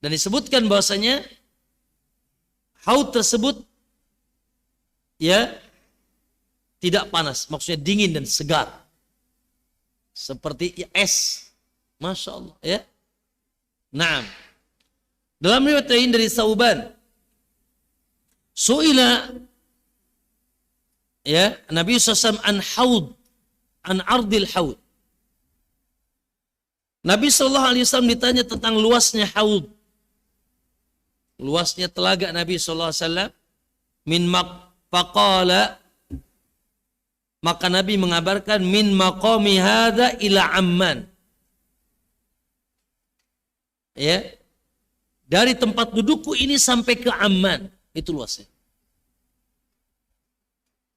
Dan disebutkan bahwasanya haud tersebut ya tidak panas, maksudnya dingin dan segar, seperti es. Masya Allah ya. Naam. Dalam riwayat lain dari Sauban, su'ila Ya, Nabi SAW an haud, an ardil haud. Nabi SAW ditanya tentang luasnya haud. Luasnya telaga Nabi SAW. Min faqala, maka Nabi mengabarkan min maqami hadza ila Amman. Ya. Dari tempat dudukku ini sampai ke Amman. Itu luasnya.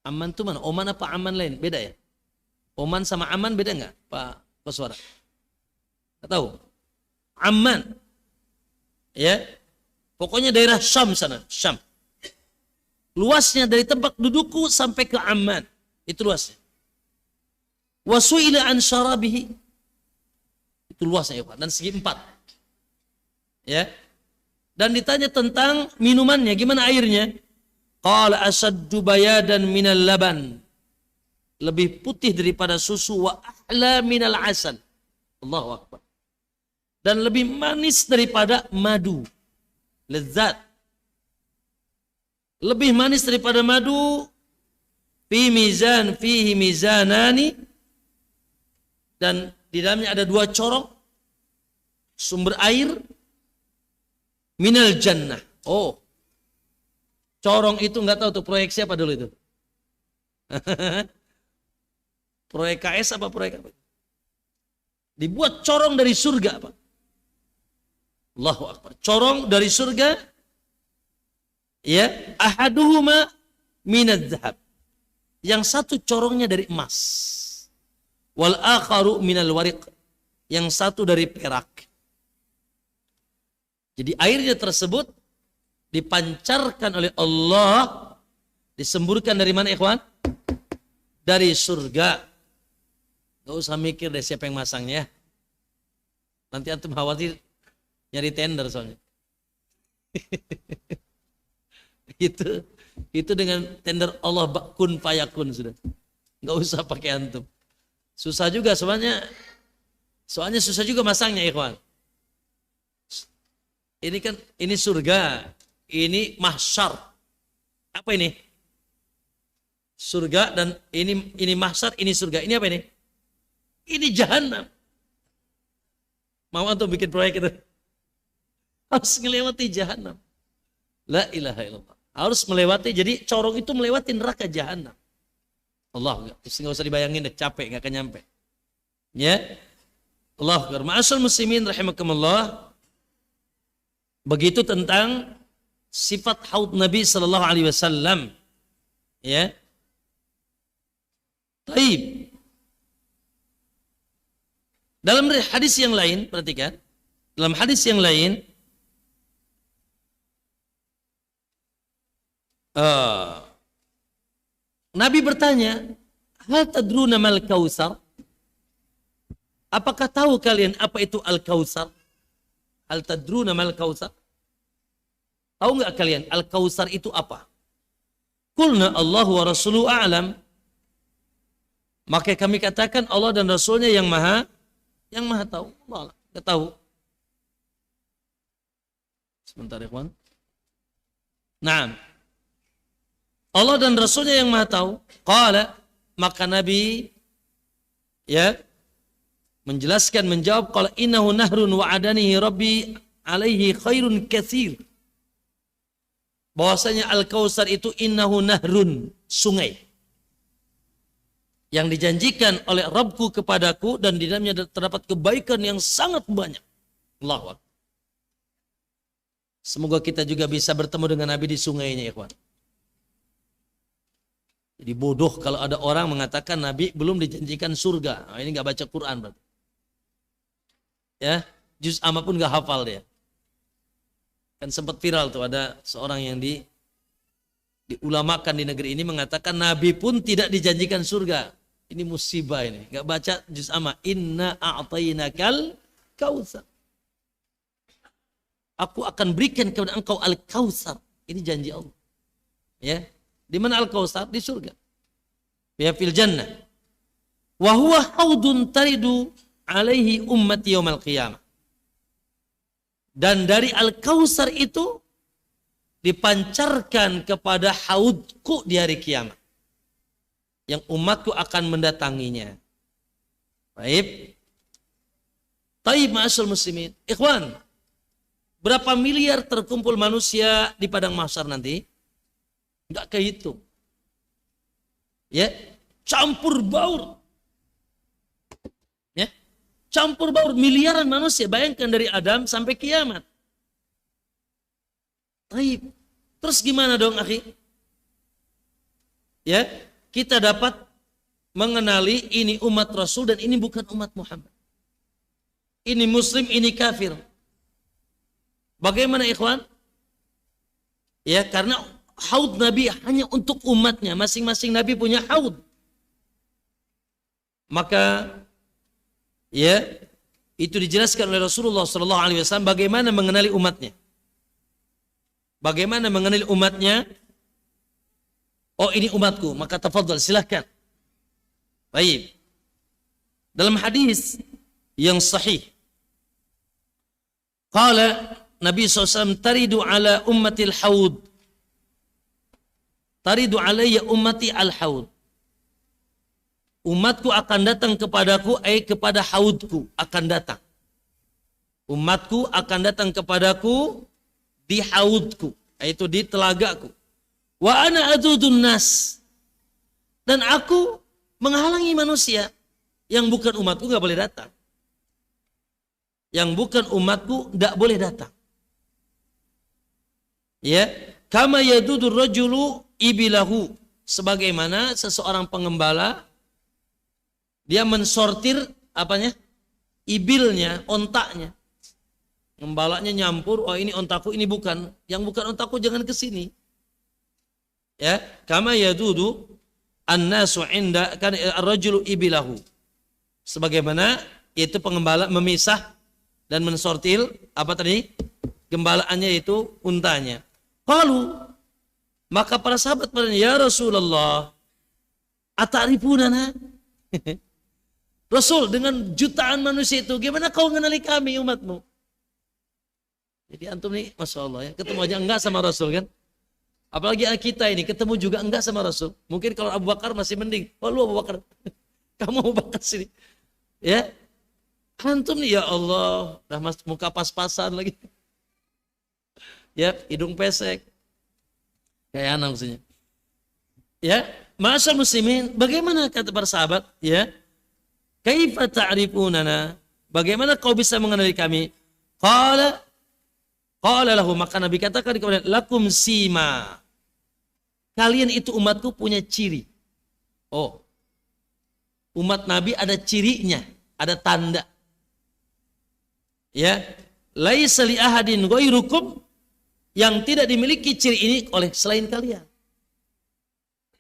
Amman itu mana? Oman apa Amman lain? Beda ya? Oman sama Amman beda nggak, Pak Koswara? Nggak tahu. Amman. Ya. Pokoknya daerah Syam sana. Syam. Luasnya dari tempat dudukku sampai ke Amman. Itu luasnya. Wasu'ila an syarabihi. Itu luasnya ya Pak. Dan segi 4. Ya. Dan ditanya tentang minumannya, gimana airnya? Qala asaddu bayadan minal laban. Lebih putih daripada susu, wa ahla minal asal. Allahu akbar. Dan lebih manis daripada madu. Lezat. Lebih manis daripada madu. Fihi mizanani. Dan di dalamnya ada 2 corong. Sumber air. Minal jannah. Oh. Corong itu nggak tahu tuh proyek siapa dulu itu. Proyek KS apa proyek apa? Dibuat corong dari surga, Pak. Allahu akbar. Corong dari surga. Ya, ahaduhuma minadz zahab. Yang satu corongnya dari emas. Wal akharu minal wariq. Yang satu dari perak. Jadi airnya tersebut dipancarkan oleh Allah, disemburkan dari mana ikhwan? Dari surga. Gak usah mikir deh siapa yang masangnya. Nanti antum khawatir nyari tender soalnya. itu dengan tender Allah kun fayakun sudah. Gak usah pakai antum. Susah juga soalnya susah juga masangnya ikhwan. Ini kan, ini surga, ini mahsyar. Apa ini? Surga dan ini mahsyar, ini surga. Ini apa ini? Ini jahannam. Mau antum bikin proyek itu? Harus melewati jahannam. La ilaha illallah. Harus melewati, jadi corong itu melewati neraka jahannam. Allah, nggak usah dibayangin deh, capek, nggak akan nyampe. Ya, Allah. Ma'asyiral muslimin rahimakumullah. Begitu tentang sifat haud Nabi sallallahu alaihi wasallam. Ya. Taib. Dalam hadis yang lain, perhatikan. Dalam hadis yang lain, Nabi bertanya, "Hal tadruna mal kautsar?" Apakah tahu kalian apa itu al-kautsar? Hal tadruna mal kautsar? Tahu enggak kalian al-kautsar itu apa? Qulna Allah wa rasuluhu a'lam. Maka kami katakan Allah dan Rasulnya yang maha tahu. Allah enggak tahu. Sebentar ya kawan. Naam. Allah dan Rasulnya yang maha tahu. Qala, maka Nabi ya menjelaskan, menjawab, qala innahu nahrun wa'adanihi rabbi alaihi khairun katsir. Bahwasanya al-kautsar itu innahu nahrun, sungai yang dijanjikan oleh Rabbku kepadaku dan di dalamnya terdapat kebaikan yang sangat banyak. Allahu akbar. Semoga kita juga bisa bertemu dengan Nabi di sungainya, ikhwan. Jadi bodoh kalau ada orang mengatakan Nabi belum dijanjikan surga. Nah, ini nggak baca Quran berarti. Ya, juz amma pun nggak hafal dia. Kan sempat viral tuh ada seorang yang diulamakan di negeri ini mengatakan Nabi pun tidak dijanjikan surga. Ini musibah ini. Nggak baca juz amma. Inna a'tainakal kautsar. Aku akan berikan kepada engkau al-kautsar. Ini janji Allah. Ya. Di mana al-kautsar? Di surga. Ya fil jannah. Wa huwa haudun taridu alaihi ummati yaumal qiyamah. Dan dari al-kautsar itu dipancarkan kepada haudku di hari kiamat. yang umatku akan mendatanginya. Baik. Taib ma'asyal muslimin. Ikhwan, berapa miliar terkumpul manusia di padang mahsyar nanti? Enggak kehitung. Ya, campur baur. Ya, campur baur miliaran manusia. Bayangkan dari Adam sampai kiamat. Taib. Terus gimana dong, akhi? Ya, kita dapat mengenali ini umat Rasul dan ini bukan umat Muhammad. Ini muslim, ini kafir. Bagaimana ikhwan? Ya, karena haud Nabi hanya untuk umatnya. Masing-masing Nabi punya haud. Maka ya, itu dijelaskan oleh Rasulullah SAW bagaimana mengenali umatnya. Bagaimana mengenali umatnya? Oh, ini umatku, maka tafadhal, silahkan. Baik. Dalam hadis yang sahih, qala Nabi SAW, taridu ala ummatil haud. Taridu alayya ummati al-haud. Umatku akan datang kepadaku, kepada haudku akan datang. Umatku akan datang kepadaku di haudku, yaitu di telagaku. Wa ana adudun nas. Dan aku menghalangi manusia yang bukan umatku gak boleh datang. Yang bukan umatku gak boleh datang. Ya, kama yadudur rajulu ibilahu, sebagaimana seseorang pengembala dia mensortir apanya? Ibilnya, ontaknya. Gembalanya nyampur, oh ini ontaku, ini bukan. Yang bukan ontaku jangan ke sini. Ya, kama yadudu an-nasu inda kan ar-rajulu ibilahu. Sebagaimana itu pengembala memisah dan mensortir apa tadi? Gembalaannya itu untanya. Qalu, maka para sahabat bertanya, ya Rasulullah, ata'rifunana? Rasul, dengan jutaan manusia itu, gimana kau mengenali kami umatmu? Jadi antum nih, Masya Allah ya, ketemu aja enggak sama Rasul kan? Apalagi kita ini, ketemu juga enggak sama Rasul. Mungkin kalau Abu Bakar masih mending. Oh lu Abu Bakar, kamu Abu Bakar sini. Ya, antum nih ya Allah, dah muka pas-pasan lagi. Ya, hidung pesek. Kayak anak maksudnya. Ya, ma'asyar muslimin, bagaimana kata para sahabat? Ya, kaifa ta'rifunana? Bagaimana kau bisa mengenali kami? Qala lahu, maka Nabi katakan kepada lakum sima. Kalian itu umatku punya ciri. Oh, umat Nabi ada cirinya, ada tanda. Ya, laisa li ahadin ghairukum, yang tidak dimiliki ciri ini oleh selain kalian.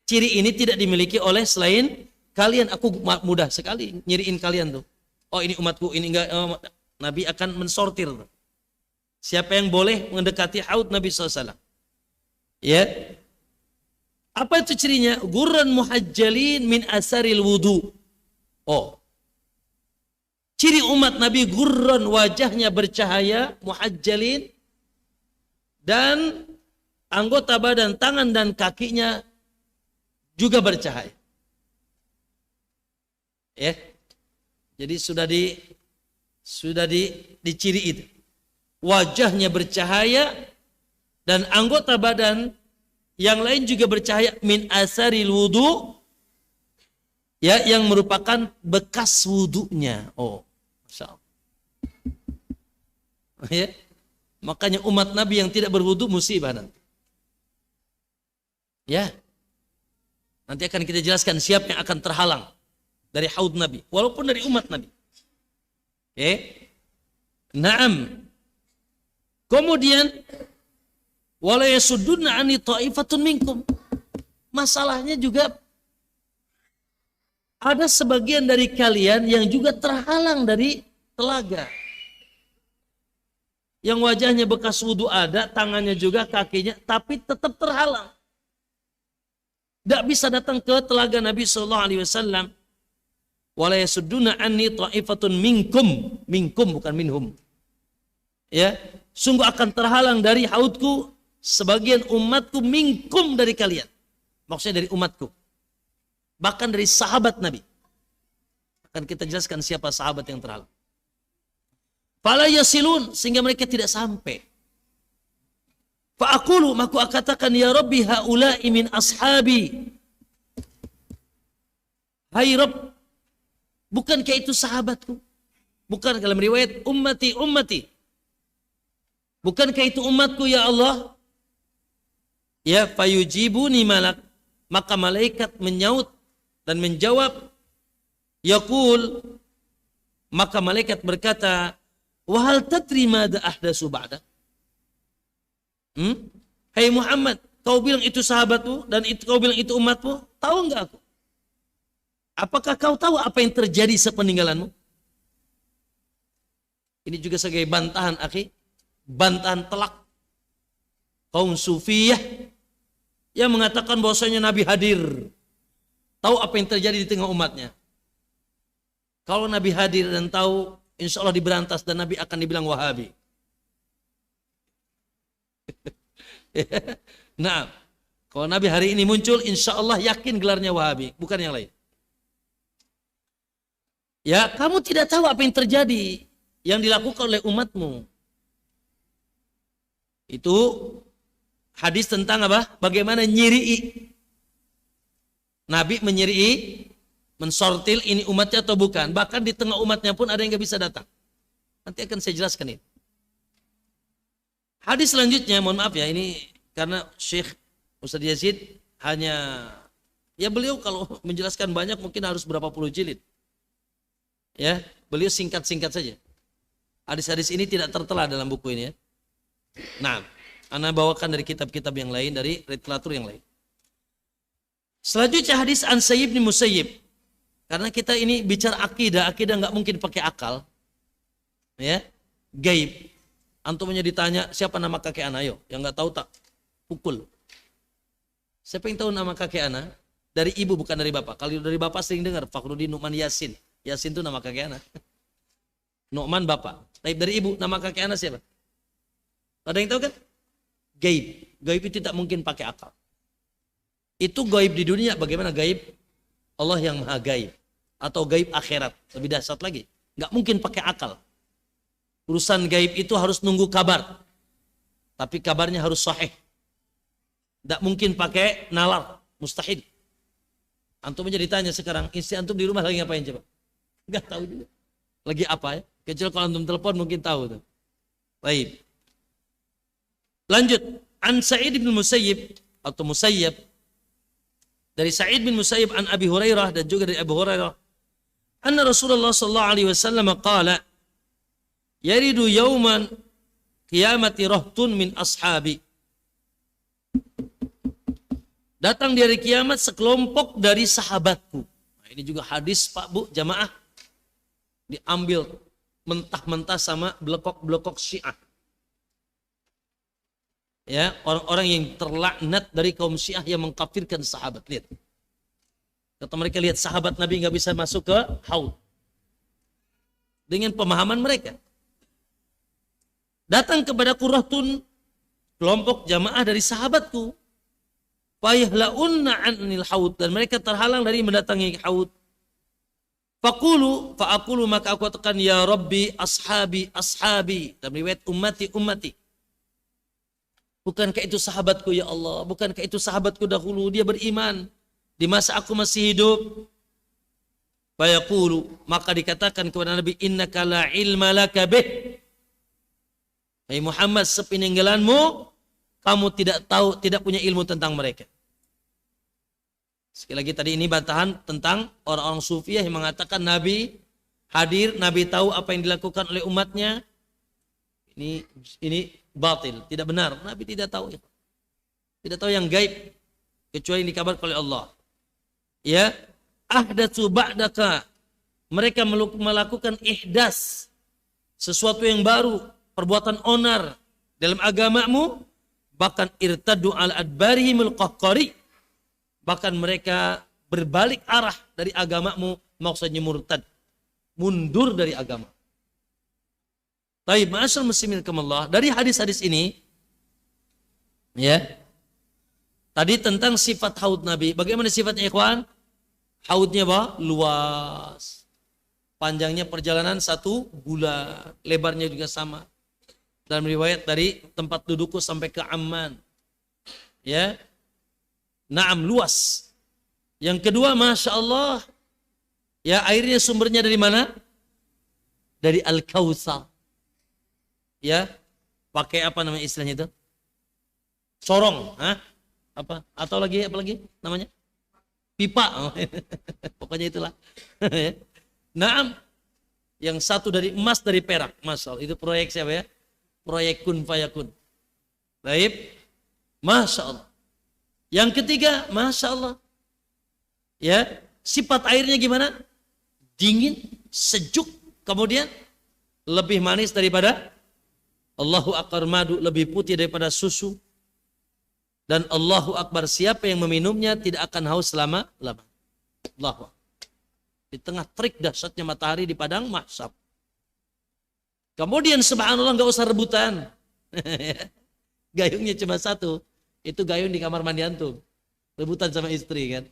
Ciri ini tidak dimiliki oleh selain kalian. Aku mudah sekali nyiriin kalian tuh. Oh ini umatku, ini enggak. Nabi akan mensortir. Siapa yang boleh mendekati haud Nabi SAW. Ya. Apa itu cirinya? Gurran muhajjalin min asaril wudu. Oh. Ciri umat Nabi gurran, wajahnya bercahaya, muhajjalin, dan anggota badan, tangan dan kakinya juga bercahaya. Ya. Jadi sudah diciri itu. Wajahnya bercahaya dan anggota badan yang lain juga bercahaya, min asaril wudu, ya, yang merupakan bekas wudunya. Oh, Masya Allah. Ya. Makanya umat Nabi yang tidak berwudu musibah nanti. Ya. Nanti akan kita jelaskan siapa yang akan terhalang dari haud Nabi, walaupun dari umat Nabi. Oke. Naam. Kemudian wala yasudduna ani ta'ifatun minkum. Masalahnya juga ada sebagian dari kalian yang juga terhalang dari telaga. Yang wajahnya bekas wudu ada, tangannya juga, kakinya, tapi tetap terhalang. Tidak bisa datang ke telaga Nabi SAW. Wala yasudduna anni ta'ifatun minkum. Minkum bukan minhum. Ya, sungguh akan terhalang dari haudku sebagian umatku, minkum dari kalian. Maksudnya dari umatku. bahkan dari sahabat Nabi. Akan kita jelaskan siapa sahabat yang terhalang. Fala yasilun, sehingga mereka tidak sampai. Fa aqulu, maka aku katakan, ya Rabbi haula'i min ashabi. Hai Rabb, bukankah itu sahabatku? Bukan dalam riwayat ummati ummati. Bukankah itu umatku ya Allah? Ya, fayujibuni malak, maka malaikat menyaut dan menjawab, yaqul, maka malaikat berkata, wa hal tadri madza ahdatsu ba'da? Hai Muhammad, kau bilang itu sahabatmu dan itu kau bilang itu umatmu, tahu enggak aku? Apakah kau tahu apa yang terjadi sepeninggalanmu? Ini juga sebagai bantahan, akhi, bantahan telak kaum sufiyah yang mengatakan bahwasanya Nabi hadir, tahu apa yang terjadi di tengah umatnya. Kalau Nabi hadir dan tahu, insya Allah diberantas dan Nabi akan dibilang Wahabi. Nah, kalau Nabi hari ini muncul, insya Allah yakin gelarnya Wahabi, bukan yang lain. Ya, kamu tidak tahu apa yang terjadi, yang dilakukan oleh umatmu. Itu hadis tentang apa? Bagaimana nyiri'i. Nabi menyiri'i, mensortil ini umatnya atau bukan. Bahkan di tengah umatnya pun ada yang gak bisa datang. Nanti akan saya jelaskan ini. Hadis selanjutnya, mohon maaf ya, ini karena Syekh Ustaz Yazid hanya, ya beliau kalau menjelaskan banyak mungkin harus berapa puluh jilid. Ya, beliau singkat-singkat saja. Hadis-hadis ini tidak tertera dalam buku ini ya. Nah, ana bawakan dari kitab-kitab yang lain, dari literatur yang lain. Selanjutnya hadis an Sayyib bin Musayyib. Karena kita ini bicara akidah nggak mungkin pakai akal. Ya, gaib. Antumnya ditanya siapa nama kakek ana, ayo, yang nggak tahu tak pukul. Siapa yang tahu nama kakek ana? Dari ibu bukan dari bapak. Kalau dari bapak sering dengar Fakhruddin Nu'man Yasin. Yasin itu nama kakek ana. Nu'man bapak. Tapi dari ibu nama kakek ana siapa? Ada yang tahu kan? Gaib. Gaib itu tidak mungkin pakai akal. Itu gaib di dunia, bagaimana gaib Allah yang maha gaib. Atau gaib akhirat, lebih dahsyat lagi. Nggak mungkin pakai akal. Urusan gaib itu harus nunggu kabar. Tapi kabarnya harus sahih. Nggak mungkin pakai nalar, mustahil. Antum aja ditanya sekarang, istri antum di rumah lagi ngapain coba? Nggak tahu juga. Lagi apa ya? Kecuali kalau antum telepon mungkin tahu tuh. Baik. Lanjut, an Sa'id bin Musayyib atau Musayyib, dari Sa'id bin Musayyib an Abi Hurairah, dan juga dari Abu Hurairah, anna Rasulullah sallallahu alaihi wasallam qala, yaridu yauman qiyamati rahtun min ashabi. Datang di hari kiamat sekelompok dari sahabatku. Nah, ini juga hadis Pak Bu jamaah, diambil mentah-mentah sama blokok-blokok Syiah. Ya, orang-orang yang terlaknat dari kaum Syiah yang mengkafirkan sahabat. Lihat. Kata mereka, lihat sahabat Nabi nggak bisa masuk ke haud. Dengan pemahaman mereka. Datang kepadaku rahtun, kelompok jamaah dari sahabatku. Fayahlaunna anil haud, dan mereka terhalang dari mendatangi haud. Fa'aqulu, maka aku katakan, ya Rabbi ashabi ashabi. Dalam riwayat ummati ummati. Bukankah itu sahabatku ya Allah? Bukankah itu sahabatku dahulu? Dia beriman di masa aku masih hidup. Fayaqulu, maka dikatakan kepada Nabi, innaka la ilma laka bih. Hai Muhammad, sepeninggalanmu kamu tidak tahu, tidak punya ilmu tentang mereka. Sekali lagi tadi ini bantahan tentang orang-orang sufiah yang mengatakan Nabi hadir, Nabi tahu apa yang dilakukan oleh umatnya. Ini batil, tidak benar. Nabi tidak tahu. Tidak tahu yang gaib kecuali yang dikabarkan oleh Allah. Ya, ahdatsu ba'daka. Mereka melakukan ihdas, sesuatu yang baru, perbuatan onar dalam agamamu, bahkan irtaddu ala adbarihimul qahqari. Bahkan mereka berbalik arah dari agamamu, maksudnya murtad, mundur dari agama. Taib, ma'asyar muslimin kamallah, dari hadis-hadis ini, ya, tadi tentang sifat haud Nabi. Bagaimana sifatnya ikhwan? Haudnya apa? Luas. Panjangnya perjalanan 1 bulan, lebarnya juga sama. Dalam riwayat dari tempat dudukku sampai ke Amman. Ya. Naam, luas. Yang kedua, Masya Allah, ya, airnya sumbernya dari mana? Dari Al-Kautsar. Ya, pakai apa namanya istilahnya itu? Sorong, apa? Atau lagi apa lagi namanya? Pipa. Pokoknya itulah. Naam, yang satu dari emas, dari perak. Masya Allah, itu proyek siapa ya? Proyek Kun Fayakun. Baik, Masya Allah. Yang ketiga, Masya Allah, ya, sifat airnya gimana? Dingin, sejuk, kemudian lebih manis daripada Allahu Akbar, madu, lebih putih daripada susu. Dan Allahu Akbar, siapa yang meminumnya tidak akan haus selama-lama. Allahu Akbar. Di tengah terik dahsyatnya matahari di padang mahsyar. Kemudian subhanallah, nggak usah rebutan. Gayungnya cuma 1. Itu gayung di kamar mandi antum. Rebutan sama istri kan.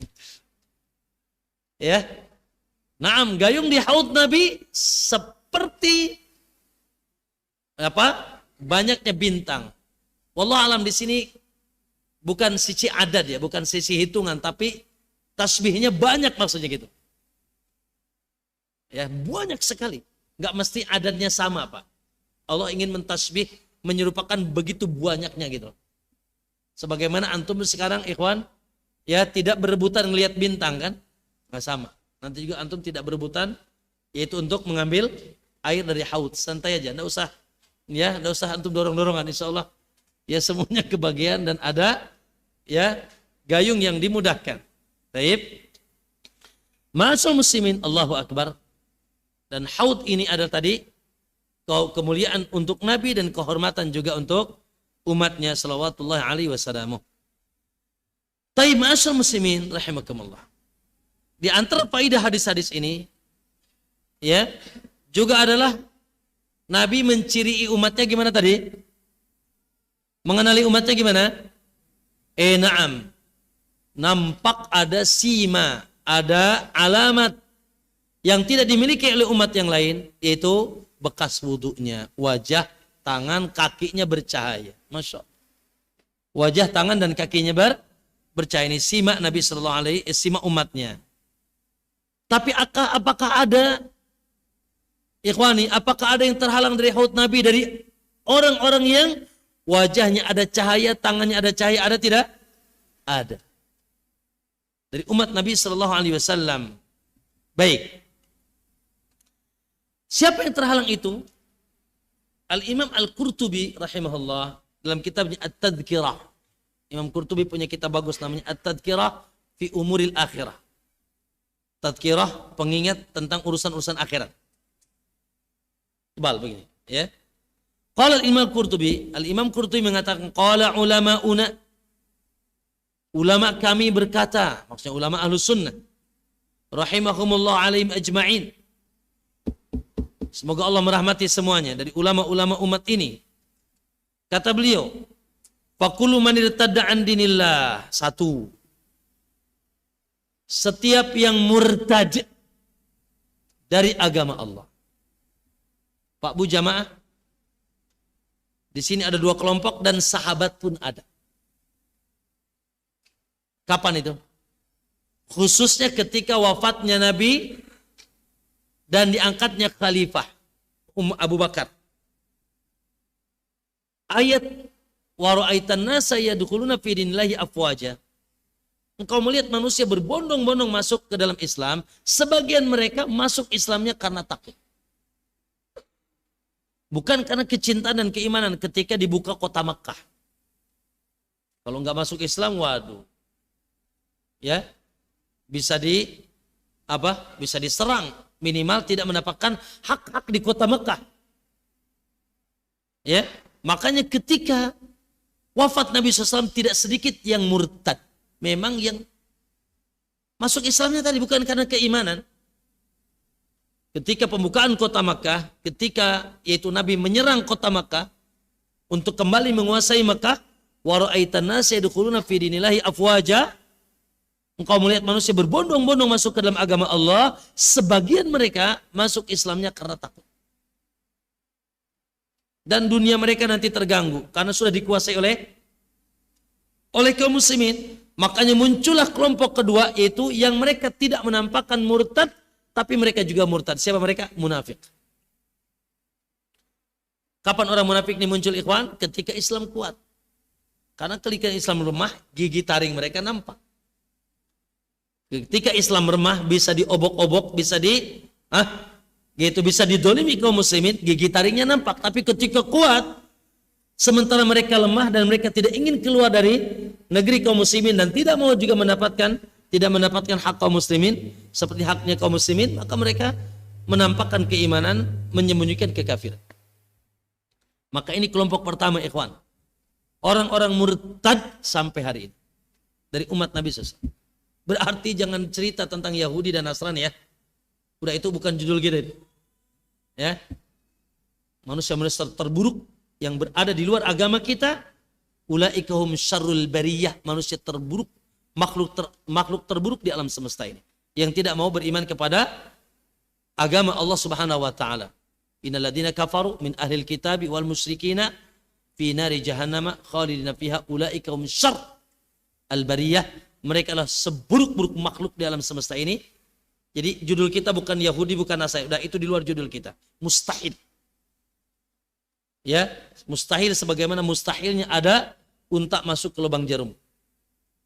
Ya. Naam, gayung di haud Nabi seperti apa? Banyaknya bintang. Wallah alam, di sini bukan sisi adat ya, bukan sisi hitungan, tapi tasbihnya banyak maksudnya gitu. Ya, banyak sekali. Nggak mesti adatnya sama, Pak. Allah ingin mentasbih menyerupakan begitu banyaknya gitu. Sebagaimana antum sekarang ikhwan, ya, tidak berebutan ngelihat bintang kan? Nggak sama. Nanti juga antum tidak berebutan, yaitu untuk mengambil air dari haud. Santai aja, nggak usah, ya, nggak usah antum dorong-dorongan. Insya Allah, ya, semuanya kebagian dan ada, ya, gayung yang dimudahkan. Baik. Ma'asyiral muslimin, Allahu Akbar. Dan haud ini adalah tadi kemuliaan untuk Nabi dan kehormatan juga untuk umatnya salawatullahi alaihi wasallam. Taib, ma'asyiral muslimin rahimakumullah. Di antara faedah hadis-hadis ini, ya, juga adalah Nabi menciri umatnya gimana tadi? Mengenali umatnya gimana? Na'am. Nampak ada sima, ada alamat yang tidak dimiliki oleh umat yang lain, yaitu bekas wudunya, wajah, tangan, kakinya bercahaya. Masya Allah. Wajah, tangan, dan kakinya bercahaya. Ini sima Nabi sallallahu alaihi wasallam, sima umatnya. Tapi apakah ada, ikhwani, apakah ada yang terhalang dari haud Nabi, dari orang-orang yang wajahnya ada cahaya, tangannya ada cahaya, ada tidak? Ada. Dari umat Nabi sallallahu alaihi wasallam. Baik. Siapa yang terhalang itu? Al-Imam Al-Qurtubi rahimahullah dalam kitabnya At-Tadhkirah. Imam Qurtubi punya kitab bagus namanya At-Tadhkirah fi Umuril Akhirah. Tadhkirah, pengingat tentang urusan-urusan akhirat. Tebal begini, ya. Qala Al-Imam Qurtubi, Al-Imam Qurtubi mengatakan qala ulama'una, ulama kami berkata, maksudnya ulama Ahlus Sunnah, rahimahumullah alaihim ajma'in. Semoga Allah merahmati semuanya dari ulama-ulama umat ini. Kata beliau, faqulu man irtadda an dinillah. 1. Setiap yang murtad dari agama Allah. Pak Bu jamaah, di sini ada 2 kelompok dan sahabat pun ada. Kapan itu? Khususnya ketika wafatnya Nabi dan diangkatnya khalifah Abu Bakar. Ayat wa ra'aitan nasa yadkhuluna fi dinillahi afwaja. Engkau melihat manusia berbondong-bondong masuk ke dalam Islam, sebagian mereka masuk Islamnya karena takut. Bukan karena kecintaan dan keimanan ketika dibuka kota Mekah. Kalau nggak masuk Islam, waduh. Ya. Bisa diserang, minimal tidak mendapatkan hak-hak di kota Mekah. Ya, makanya ketika wafat Nabi SAW tidak sedikit yang murtad. Memang yang masuk Islamnya tadi bukan karena keimanan. Ketika pembukaan kota Mekah, ketika yaitu Nabi menyerang kota Mekah untuk kembali menguasai Mekah, wa ra'aitan nasa yadkhuluna fi dinillahi afwaja. Engkau melihat manusia berbondong-bondong masuk ke dalam agama Allah, sebagian mereka masuk Islamnya karena takut. Dan dunia mereka nanti terganggu karena sudah dikuasai oleh kaum muslimin. Makanya muncullah kelompok kedua, yaitu yang mereka tidak menampakkan murtad, tapi mereka juga murtad. Siapa mereka? Munafik. Kapan orang munafik ini muncul, ikhwan? Ketika Islam kuat. Karena ketika Islam lemah, gigi taring mereka nampak. Ketika Islam lemah, bisa diobok-obok, bisa bisa didolimi kaum muslimin, gigi taringnya nampak. Tapi ketika kuat, sementara mereka lemah dan mereka tidak ingin keluar dari negeri kaum muslimin dan tidak mau juga tidak mendapatkan hak kaum muslimin seperti haknya kaum muslimin, maka mereka menampakkan keimanan, menyembunyikan kekafiran. Maka ini kelompok pertama, ikhwan. Orang-orang murtad sampai hari ini dari umat Nabi SAW. Berarti jangan cerita tentang Yahudi dan Nasrani ya. Udah, itu bukan judul kita. Ya. Manusia-manusia terburuk yang berada di luar agama kita, ulaika hum syarrul bariyah, manusia terburuk, makhluk terburuk di alam semesta ini, yang tidak mau beriman kepada agama Allah Subhanahu wa taala. Innal ladzina kafaru min ahlil kitabi wal musyrikina fi nari jahannam khalidina fiha ulaika hum syarr al bariyah, mereka adalah seburuk-buruk makhluk di alam semesta ini. Jadi judul kita bukan Yahudi, bukan Nasrani. Udah, itu di luar judul kita. Mustahil. Ya, mustahil sebagaimana mustahilnya ada unta masuk ke lubang jarum.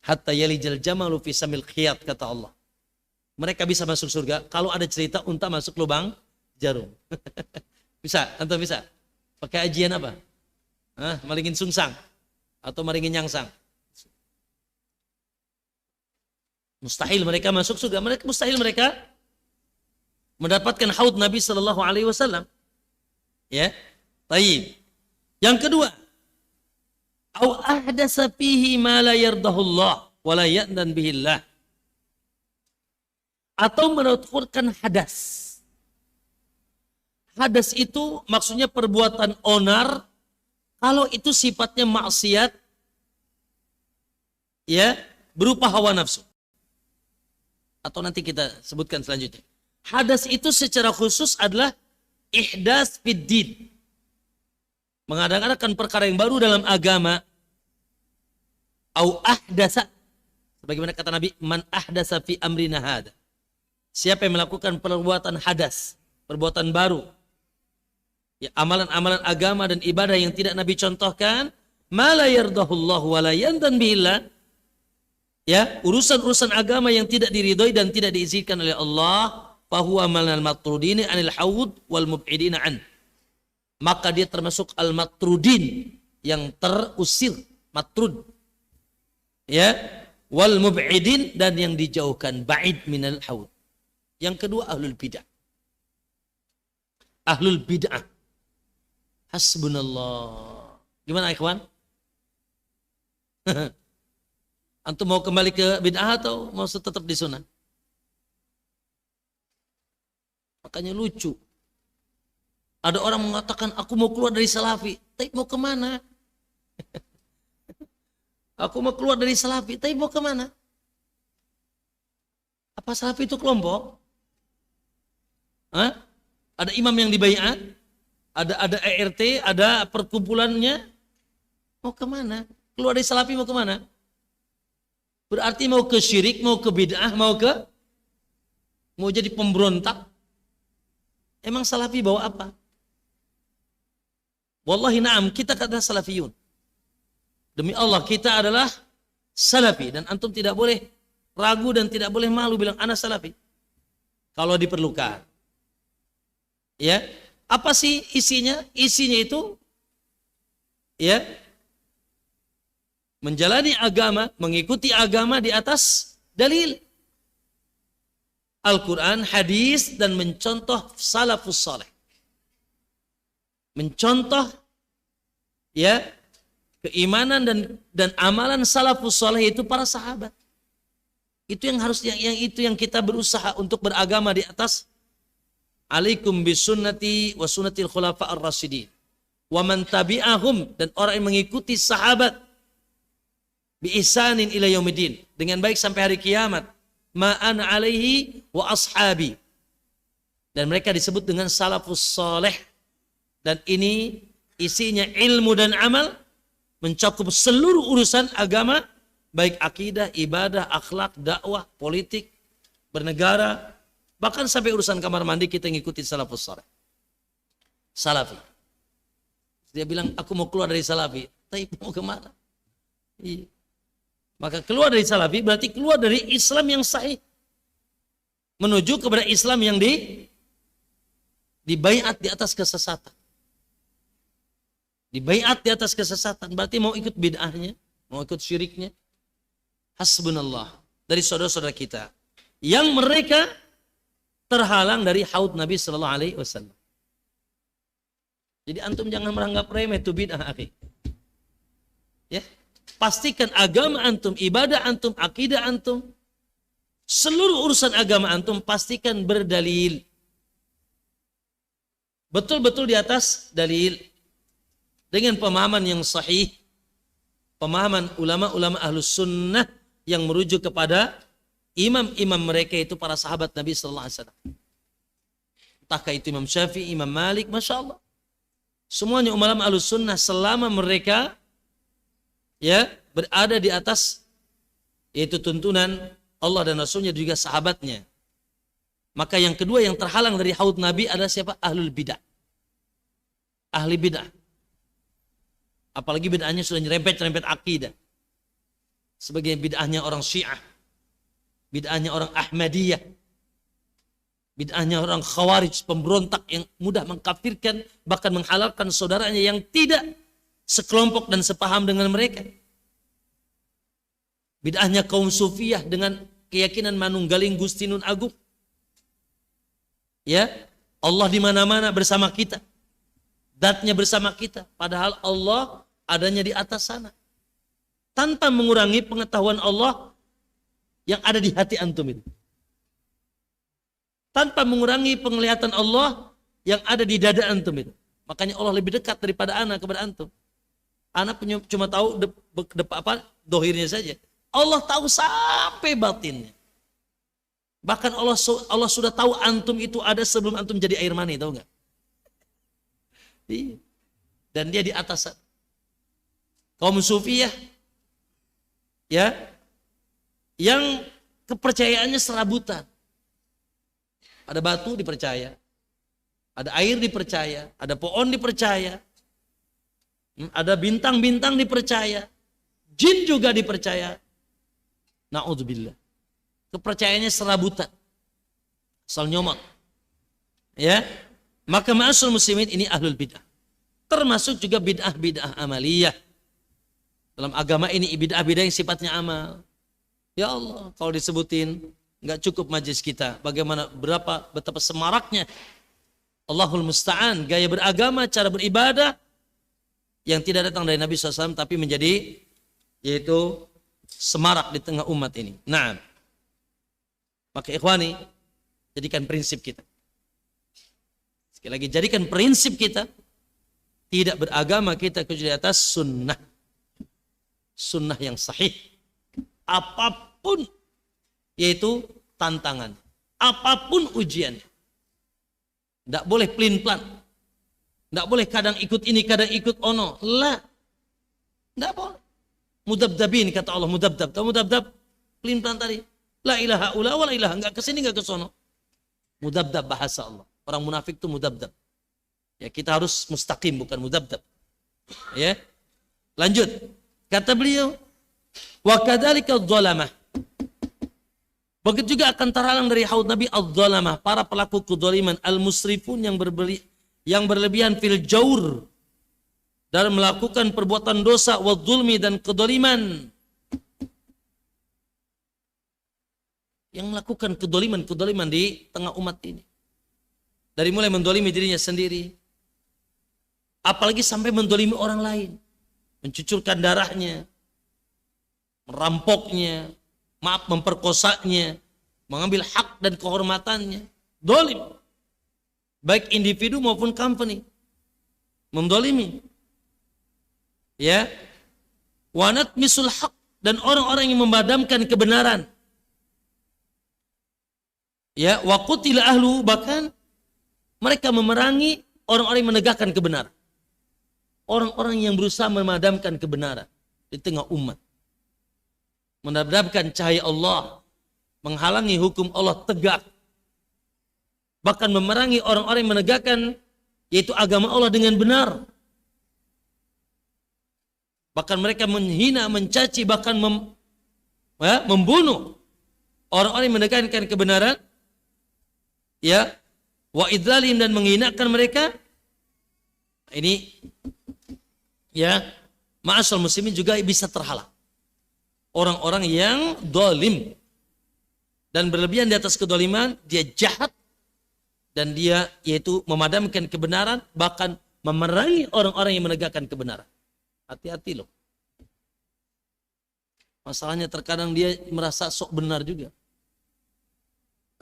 Hatta yalijal jamalu fi samil khiyat, kata Allah. Mereka bisa masuk surga kalau ada cerita unta masuk lubang jarum. Bisa, antum bisa. Pakai ajian apa? Malingin sungsang atau malingin nyangsang. Mustahil mereka masuk surga. Mustahil mereka mendapatkan haud Nabi Sallallahu Alaihi Wasallam. Ya, taib. Yang kedua, au ahdasa fihi ma la yardahullah wa la ya'dan bihillah. Atau menuturkan hadas. Hadas itu maksudnya perbuatan onar, kalau itu sifatnya maksiat, ya, berupa hawa nafsu. Atau nanti kita sebutkan selanjutnya. Hadas itu secara khusus adalah ihdas fid din. Mengadakan perkara yang baru dalam agama. Au ahdasa, sebagaimana kata Nabi, man ahdasa fi amrina hada. Siapa yang melakukan perbuatan hadas, perbuatan baru, ya, amalan-amalan agama dan ibadah yang tidak Nabi contohkan, ma la yardahullahu wa la yandan bihillah, ya, urusan-urusan agama yang tidak diridhoi dan tidak diizinkan oleh Allah, fahuwa manal matrudin anil haud wal mub'idin an. Maka dia termasuk al-matrudin, yang terusir, matrud. Ya, wal mub'idin, dan yang dijauhkan, ba'id minal haud. Yang kedua, ahlul bid'ah. Ahlul bid'ah. Hasbunallah. Gimana ikhwan? Antum mau kembali ke bid'ah atau mau tetap di sunnah? Makanya lucu. Ada orang mengatakan, aku mau keluar dari salafi. Tapi mau kemana? Aku mau keluar dari salafi. Tapi mau kemana? Apa salafi itu kelompok? Ada imam yang dibaiat? Ada ERT, ada perkumpulannya? Mau kemana? Keluar dari salafi mau kemana? Berarti mau ke syirik, mau ke bid'ah, mau jadi pemberontak. Emang salafi bawa apa? Wallahi na'am, kita adalah salafiyun. Demi Allah, kita adalah salafi. Dan antum tidak boleh ragu dan tidak boleh malu bilang ana salafi. Kalau diperlukan. Ya, apa sih isinya? Isinya itu, ya, menjalani agama, mengikuti agama di atas dalil Al-Quran, hadis, dan mencontoh salafus saleh. Mencontoh, ya, keimanan dan amalan salafus saleh, itu para sahabat. Itu yang harus, yang kita berusaha untuk beragama di atas. Alaikum bisunnati wa sunnatil khulafa ar-rasyidin wa man tabi'ahum, dan orang yang mengikuti sahabat bi ihsanin ila yaumiddin, dengan baik sampai hari kiamat. Ma ana alaihi wa ashabi. Dan mereka disebut dengan salafus saleh. Dan ini isinya ilmu dan amal, mencakup seluruh urusan agama, baik akidah, ibadah, akhlak, dakwah, politik, bernegara, bahkan sampai urusan kamar mandi kita ngikuti salafus saleh. Salafi. Dia bilang, aku mau keluar dari salafi. Tapi mau kemana? Iya. Maka keluar dari salafi berarti keluar dari Islam yang sahih. Menuju kepada Islam yang dibaiat di atas kesesatan. Dibaiat di atas kesesatan. Berarti mau ikut bid'ahnya, mau ikut syiriknya. Hasbunallah. Dari saudara-saudara kita. Yang mereka terhalang dari haud Nabi Sallallahu Alaihi Wasallam. Jadi antum jangan menganggap remeh itu bid'ah, akhi. Ya, pastikan agama antum, ibadah antum, akidah antum, seluruh urusan agama antum pastikan berdalil. Betul-betul di atas dalil dengan pemahaman yang sahih, pemahaman ulama-ulama ahlus sunnah yang merujuk kepada imam-imam mereka itu para sahabat Nabi Sallallahu Alaihi Wasallam. Entahkah itu Imam Syafi'i, Imam Malik, Masya Allah. Semuanya ulama ahlus sunnah selama mereka ya berada di atas yaitu tuntunan Allah dan Rasulnya juga sahabatnya. Maka yang kedua yang terhalang dari haud Nabi adalah siapa? Ahlul bidah. Ahli bidah. Apalagi bid'ahnya sudah nyerempet-nyerempet akidah. Sebagai bid'ahnya orang Syiah. Bid'ahnya orang Ahmadiyah. Bid'ahnya orang Khawarij, pemberontak yang mudah mengkafirkan, bahkan menghalalkan saudaranya yang tidak sekelompok dan sepaham dengan mereka. Bid'ahnya kaum Sufiyah dengan keyakinan manunggaling Gusti Nun Agung. Ya, Allah di mana-mana bersama kita. Zatnya bersama kita, padahal Allah adanya di atas sana. Tanpa mengurangi pengetahuan Allah yang ada di hati antum itu. Tanpa mengurangi penglihatan Allah yang ada di dada antum itu. Makanya Allah lebih dekat daripada anak kepada antum. Anak cuma tahu dohirnya saja. Allah tahu sampai batinnya. Bahkan Allah sudah tahu antum itu ada sebelum antum jadi air mani, tahu nggak? Dan dia di atas. Kaum Sufiyah ya yang kepercayaannya serabutan. Ada batu dipercaya, ada air dipercaya, ada pohon dipercaya, ada bintang-bintang dipercaya, jin juga dipercaya. Na'udzubillah. Kepercayaannya serabutan. Asal nyomot. Ya. Maka ma'asul muslimin ini ahlul bid'ah. Termasuk juga bid'ah-bid'ah amaliyah. Dalam agama ini bid'ah-bid'ah yang sifatnya amal. Ya Allah, kalau disebutin nggak cukup majlis kita. Bagaimana betapa semaraknya Allahul Musta'an, gaya beragama, cara beribadah yang tidak datang dari Nabi SAW tapi menjadi yaitu semarak di tengah umat ini. Nah, maka ikhwani, jadikan prinsip kita. Sekali lagi, jadikan prinsip kita tidak beragama kita kecuali di atas sunnah. Sunnah yang sahih. Apapun yaitu tantangan, apapun ujian, tidak boleh pelin-pelan, tidak boleh kadang ikut ini, kadang ikut ono, lah, tidak boleh. Mudabdabin kata Allah, mudabdab, tahu mudabdab, pelin-pelan tadi, la ilaha ula wa la ilaha, nggak kesini nggak kesono, mudabdab bahasa Allah. Orang munafik itu mudabdab. Ya kita harus mustaqim bukan mudabdab. Ya, lanjut, kata beliau, wa kadzalika adh-dhalamah. Begitu juga akan terhalang dari haud Nabi adz-dhalamah, para pelaku kedzaliman, al-musrifun yang berlebihan fil jaur dalam melakukan perbuatan dosa, wa dzulmi dan kedzaliman. Yang melakukan kedzaliman di tengah umat ini. Dari mulai mendolimi dirinya sendiri, apalagi sampai mendolimi orang lain, mencucurkan darahnya, merampoknya, memperkosanya, mengambil hak dan kehormatannya, dolim, baik individu maupun company, mendolimi, ya, wanat misul hak, dan orang-orang yang memadamkan kebenaran. Ya, wa qutila ahlu, bahkan mereka memerangi orang-orang yang menegakkan kebenaran. Orang-orang yang berusaha memadamkan kebenaran di tengah umat. Memadamkan cahaya Allah, menghalangi hukum Allah tegak. Bahkan memerangi orang-orang yang menegakkan yaitu agama Allah dengan benar. Bahkan mereka menghina, mencaci, bahkan membunuh orang-orang yang menegakkan kebenaran. Ya, wa idzalim, dan menghinakan mereka. Ini ya, ma'asal muslimin juga bisa terhalang. Orang-orang yang zalim dan berlebihan di atas kedoliman, dia jahat dan dia yaitu memadamkan kebenaran, bahkan memerangi orang-orang yang menegakkan kebenaran. Hati-hati loh. Masalahnya terkadang dia merasa sok benar juga.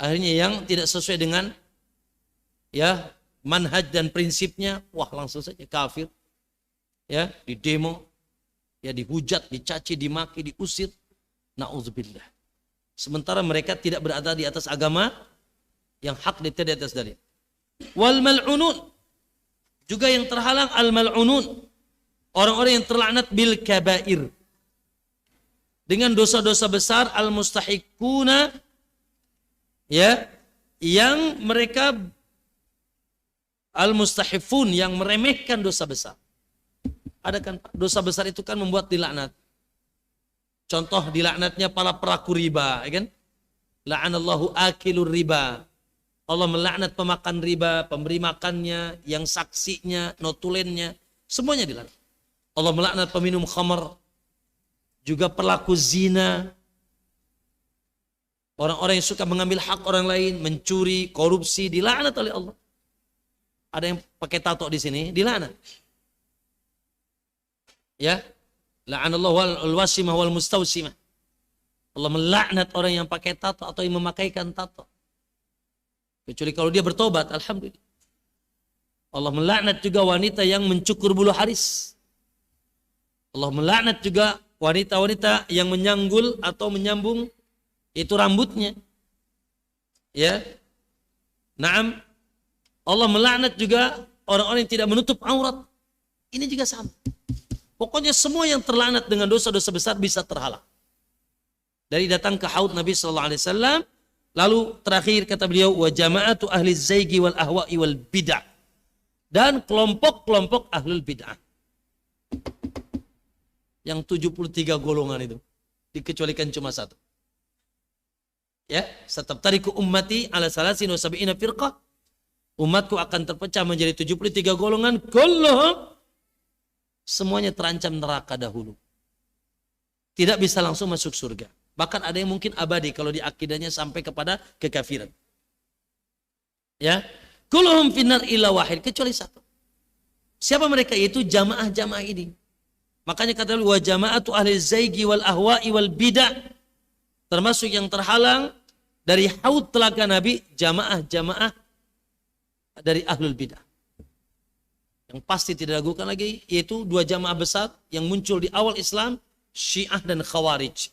Akhirnya yang tidak sesuai dengan ya manhaj dan prinsipnya, wah langsung saja kafir. Ya, di demo, ya dihujat, dicaci, dimaki, diusir. Na'udzubillah. Sementara mereka tidak berada di atas agama yang hak, di atas dari. Wal mal'unun, juga yang terhalang al mal'unun, orang-orang yang terlaknat bil kabair, dengan dosa-dosa besar, al mustahiquna, ya, yang mereka al mustahifun, yang meremehkan dosa besar. Ada kan dosa besar itu kan membuat dilaknat. Contoh dilaknatnya para pelaku riba, ya kan? La'anallahu akilur riba. Allah melaknat pemakan riba, pemberi makannya, yang saksinya, notulennya, semuanya dilaknat. Allah melaknat peminum khamar, juga pelaku zina, orang-orang yang suka mengambil hak orang lain, mencuri, korupsi, dilaknat oleh Allah. Ada yang pakai tato di sini, dilaknat. Ya, la'anallahu al-wasimah wal mustawsimah. Allah melaknat orang yang pakai tato atau yang memakaikan tato. Kecuali kalau dia bertobat, alhamdulillah. Allah melaknat juga wanita yang mencukur bulu haris. Allah melaknat juga wanita-wanita yang menyanggul atau menyambung itu rambutnya. Ya. Naam. Allah melaknat juga orang-orang yang tidak menutup aurat. Ini juga sama. Pokoknya semua yang terlaknat dengan dosa-dosa besar bisa terhalang. Dari datang ke haud Nabi SAW. Lalu terakhir kata beliau, wa jama'atu ahli zaigi wal ahwa'i wal bid'ah, dan kelompok-kelompok ahlul bid'ah. Yang 73 golongan itu dikecualikan cuma satu. Ya, satabtariku ummati ala salasin wa sab'ina firqah. Umatku akan terpecah menjadi 73 golongan, kulluhum, semuanya terancam neraka dahulu. Tidak bisa langsung masuk surga. Bahkan ada yang mungkin abadi kalau di akidahnya sampai kepada kekafiran. Ya, kulluhum finnar illa wahid, kecuali satu. Siapa mereka? Yaitu jamaah-jamaah ini. Makanya kata wa jama'atu ahli zaigi wal ahwa'i wal bid'ah, termasuk yang terhalang dari haud telaga Nabi, jamaah-jamaah dari ahlul bid'ah. Yang pasti tidak diragukan lagi, yaitu dua jamaah besar yang muncul di awal Islam, Syiah dan Khawarij.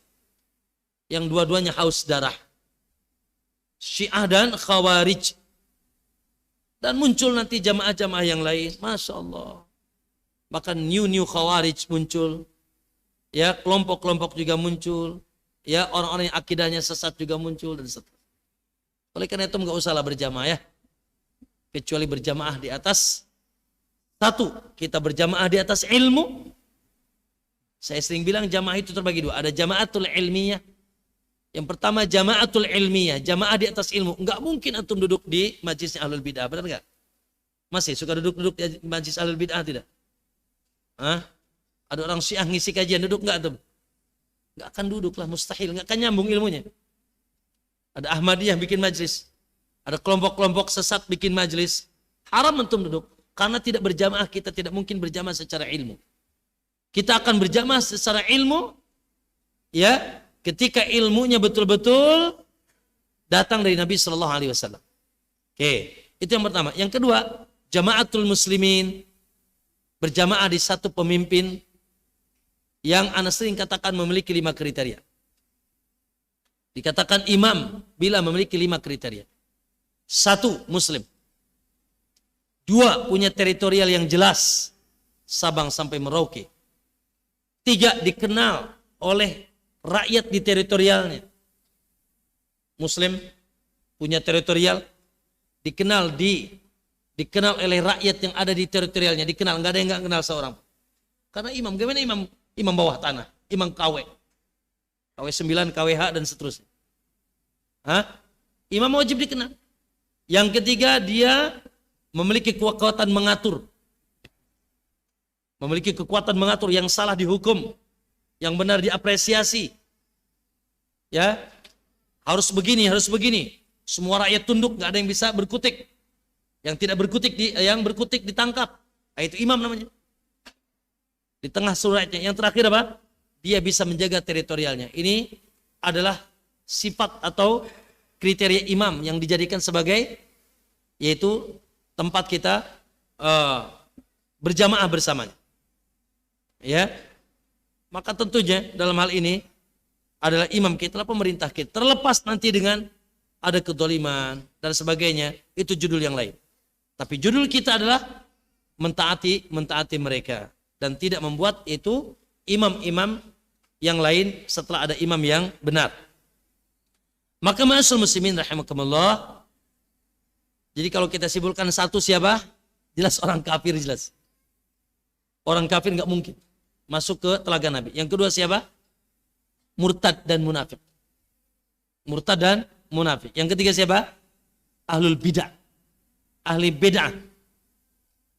Yang dua-duanya haus darah. Syiah dan Khawarij. Dan muncul nanti jamaah-jamaah yang lain. Masya Allah. Bahkan new Khawarij muncul. Ya, kelompok-kelompok juga muncul. Ya, orang-orang yang akidahnya sesat juga muncul. Dan seterusnya. Oleh karena itu nggak usahlah berjamaah ya. Kecuali berjamaah di atas satu. Kita berjamaah di atas ilmu. Saya sering bilang jamaah itu terbagi dua. Ada jamaatul ilmiyah. Yang pertama jamaatul ilmiyah, jamaah di atas ilmu. Enggak mungkin antum duduk di majlisnya ahlul bid'ah, benar enggak? Masih suka duduk-duduk di majlis ahlul bid'ah tidak? Hah? Ada orang Syiah ngisi kajian, duduk enggak antum? Enggak akan duduk lah, mustahil, enggak akan nyambung ilmunya. Ada Ahmadiyah bikin majlis. Ada kelompok-kelompok sesat bikin majlis. Haram antum duduk karena tidak berjamaah, kita tidak mungkin berjamaah secara ilmu. Kita akan berjamaah secara ilmu ya, ketika ilmunya betul-betul datang dari Nabi Shallallahu Alaihi Wasallam. Oke, itu yang pertama. Yang kedua, jamaatul muslimin, berjamaah di satu pemimpin, yang ana sering katakan memiliki 5 kriteria. Dikatakan imam bila memiliki 5 kriteria. 1, Muslim. 2, punya teritorial yang jelas, Sabang sampai Merauke. 3, dikenal oleh rakyat di teritorialnya. Muslim, punya teritorial, dikenal oleh rakyat yang ada di teritorialnya, dikenal, nggak ada yang nggak kenal seorang. Karena imam, gimana imam bawah tanah, imam KW 9, KWH dan seterusnya. Imam wajib dikenal. Yang ketiga, dia memiliki kekuatan mengatur. Memiliki kekuatan mengatur, yang salah dihukum, yang benar diapresiasi. Ya, harus begini, harus begini. Semua rakyat tunduk, nggak ada yang bisa berkutik. Yang tidak berkutik, yang berkutik ditangkap. Itu imam namanya. Di tengah suratnya. Yang terakhir apa? Dia bisa menjaga teritorialnya. Ini adalah sifat atau kriteria imam yang dijadikan sebagai, yaitu tempat kita berjamaah bersamanya. Ya, maka tentunya dalam hal ini adalah imam kita, pemerintah kita. Terlepas nanti dengan ada kedoliman dan sebagainya, itu judul yang lain. Tapi judul kita adalah mentaati mereka dan tidak membuat itu imam-imam yang lain setelah ada imam yang benar. Maka ma'asyiral muslimin rahimakumullah. Jadi kalau kita simpulkan satu siapa? Jelas orang kafir, jelas. Orang kafir nggak mungkin masuk ke telaga Nabi. Yang kedua siapa? Murtad dan munafik. Murtad dan munafik. Yang ketiga siapa? Ahlul bid'ah. Ahli bid'ah.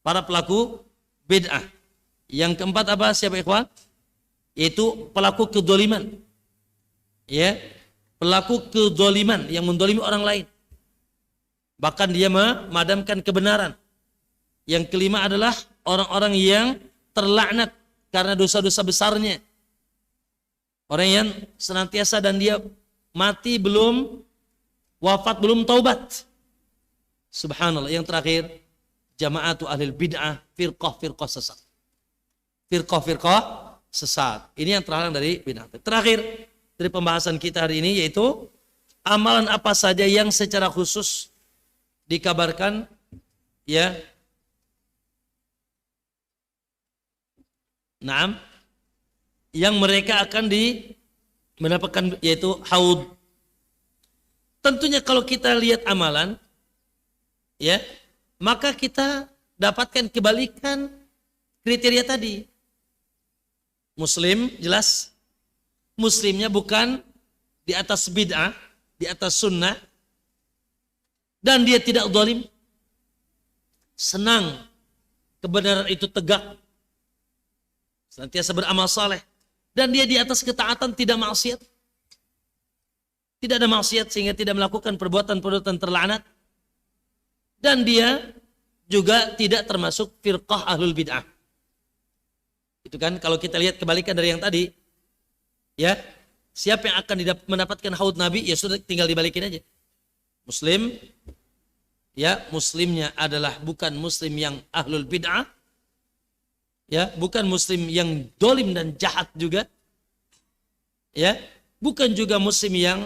Para pelaku bid'ah. Yang keempat apa? Siapa ikhwan? Yaitu pelaku kedoliman. Ya, pelaku kedoliman yang mendolimi orang lain. Bahkan dia memadamkan kebenaran. Yang kelima adalah orang-orang yang terlaknat karena dosa-dosa besarnya. Orang yang senantiasa dan dia mati belum wafat, belum taubat. Subhanallah. Yang terakhir, jama'atu ahlil bid'ah, firqah sesat. Firqah sesat. Ini yang terhalang dari bid'ah. Terakhir dari pembahasan kita hari ini yaitu amalan apa saja yang secara khusus dikabarkan ya. Naam, yang mereka akan mendapatkan yaitu haud. Tentunya kalau kita lihat amalan ya, maka kita dapatkan kebalikan kriteria tadi. Muslim jelas, muslimnya bukan di atas bid'ah, di atas sunnah, dan dia tidak zalim, senang kebenaran itu tegak, senantiasa beramal saleh, dan dia di atas ketaatan, tidak maksiat, tidak ada maksiat sehingga tidak melakukan perbuatan-perbuatan terlaknat, dan dia juga tidak termasuk firqah ahlul bid'ah. Itu kan kalau kita lihat kebalikan dari yang tadi, ya, siapa yang akan mendapatkan haud Nabi, ya sudah tinggal dibalikin aja. Muslim, ya, muslimnya adalah bukan muslim yang ahlul bid'ah, ya, bukan muslim yang dolim dan jahat juga, ya, bukan juga muslim yang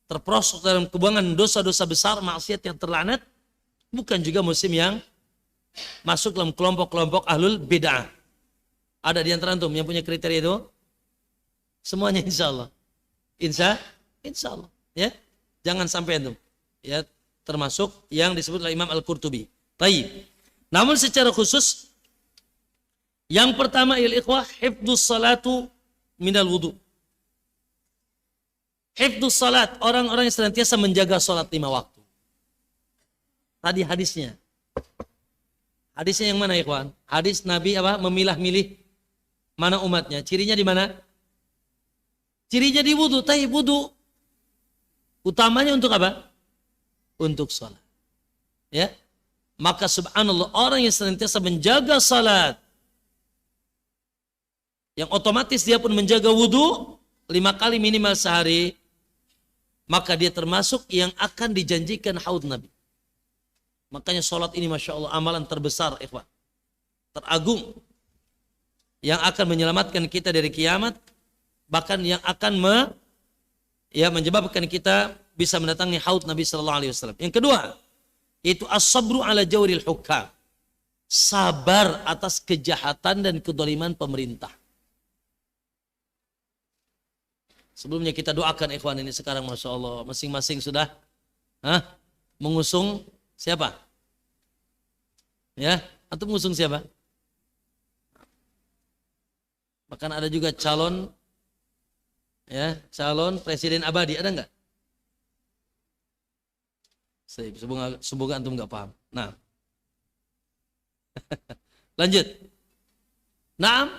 terperosok dalam kubangan dosa-dosa besar, maksiat yang terlaknat, bukan juga muslim yang masuk dalam kelompok-kelompok ahlul bid'ah. Ada di antara antum yang punya kriteria itu? Semuanya insya Allah. Insya Allah. Ya, jangan sampai antum ya termasuk yang disebut oleh Imam Al-Qurtubi. Taib. Namun secara khusus, yang pertama ikhwah, hifdzus salatu minal wudu. Hifdzus salat, orang-orang yang senantiasa menjaga salat 5 waktu. Tadi hadisnya. Hadisnya yang mana ikhwan? Hadis Nabi apa? Memilah-milih mana umatnya. Cirinya di mana? Cirinya di wudu. Tapi wudu utamanya untuk apa? Untuk salat. Ya. Maka subhanallah, orang yang senantiasa menjaga salat, yang otomatis dia pun menjaga wudu 5 kali minimal sehari, maka dia termasuk yang akan dijanjikan haud Nabi. Makanya sholat ini Masya Allah amalan terbesar, ikhwan, teragung. yang akan menyelamatkan kita dari kiamat, bahkan yang akan menyebabkan kita bisa mendatangi haud Nabi sallallahu alaihi wasallam. Yang kedua, itu as-sabru ala jawril hukam. Sabar atas kejahatan dan kedzaliman pemerintah. Sebelumnya kita doakan ikhwan ini sekarang, Masya Allah, masing-masing sudah mengusung siapa? Ya, atau mengusung siapa? Bahkan ada juga calon presiden abadi, ada enggak? Semoga antum enggak paham. Nah. Lanjut. Naam.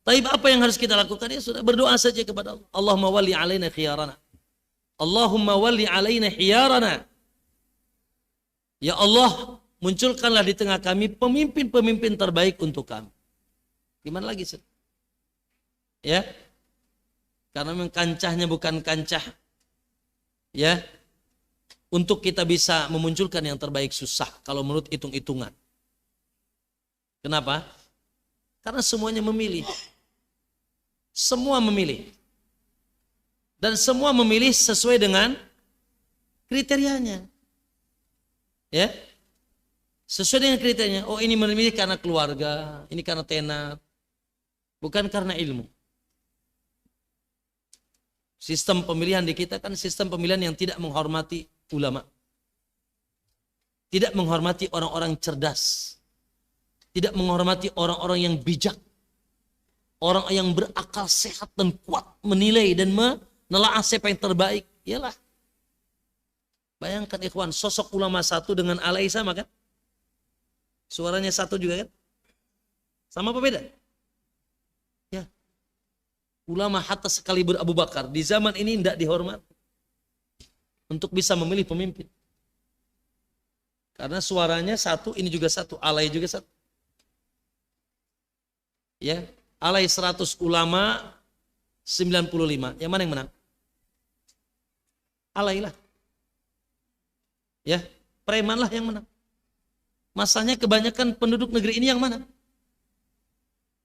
Taib, apa yang harus kita lakukan? Ya sudah, berdoa saja kepada Allah. Allahumma walli alaina khiyarana. Allahumma walli alaina khiyarana. Ya Allah, munculkanlah di tengah kami pemimpin-pemimpin terbaik untuk kami. Gimana lagi, sih? Ya. Karena memang kancahnya bukan kancah ya untuk kita bisa memunculkan yang terbaik, susah kalau menurut hitung-hitungan. Kenapa? Karena semuanya memilih. Semua memilih. Dan semua memilih sesuai dengan kriterianya. Ya. Sesuai dengan kriterianya. Oh, ini memilih karena keluarga, ini karena tenat. Bukan karena ilmu. Sistem pemilihan di kita kan sistem pemilihan yang tidak menghormati ulama. Tidak menghormati orang-orang cerdas. Tidak menghormati orang-orang yang bijak. Orang yang berakal sehat dan kuat menilai dan menelaah siapa yang terbaik. Iyalah. Bayangkan ikhwan, sosok ulama satu dengan alai sama kan? Suaranya satu juga kan? Sama apa beda? Ya. Ulama hatta sekaliber Abu Bakar di zaman ini tidak dihormat untuk bisa memilih pemimpin. Karena suaranya satu, ini juga satu, alai juga satu. Ya, alai 100, ulama 95. Yang mana yang menang? Alai lah. Ya, preman lah yang menang. Masanya kebanyakan penduduk negeri ini yang mana?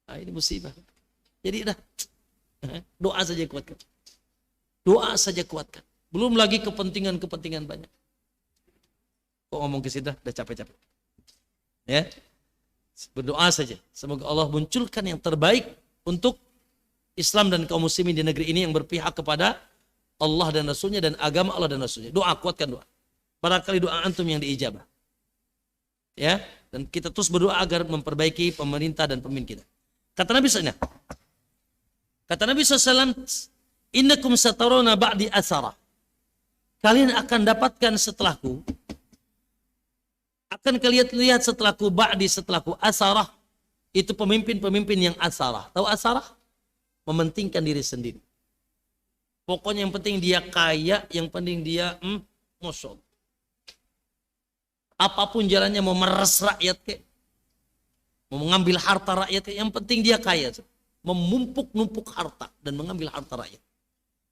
Nah, ini musibah. Jadi dah, doa saja kuatkan. Doa saja kuatkan. Belum lagi kepentingan-kepentingan banyak. Kok ngomong ke situ udah capek-capek. Ya. Berdoa saja. Semoga Allah munculkan yang terbaik untuk Islam dan kaum muslimin di negeri ini yang berpihak kepada Allah dan Rasulnya dan agama Allah dan Rasulnya. Doa, kuatkan doa. Barangkali doa antum yang diijabah. Ya. Dan kita terus berdoa agar memperbaiki pemerintah dan pemimpin kita. Kata Nabi SAW. Kata Nabi SAW, innakum satarawna ba'di asara. Kalian akan dapatkan setelahku. Akan kalian lihat setelahku, ba'di setelahku, asarah. Itu pemimpin-pemimpin yang asarah. Tahu asarah? Mementingkan diri sendiri. Pokoknya yang penting dia kaya, yang penting dia Masya Allah. Apapun jalannya, mau meres rakyat kek, mau mengambil harta rakyat kek, yang penting dia kaya. Memumpuk-numpuk harta dan mengambil harta rakyat.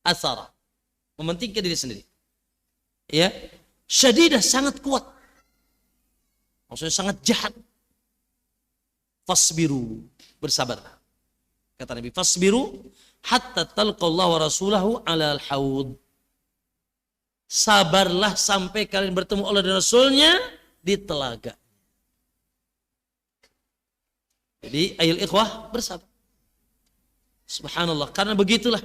Asarah. Mementingkan diri sendiri. Ya. Syadidah, sangat kuat. Maksudnya sangat jahat. Fasbiru, bersabar. Kata Nabi, fasbiru hatta talqallahu wa rasulahu ala al-haud. Sabarlah sampai kalian bertemu Allah dan Rasulnya di telaga. Jadi ayul ikhwah, bersabar. Subhanallah, karena begitulah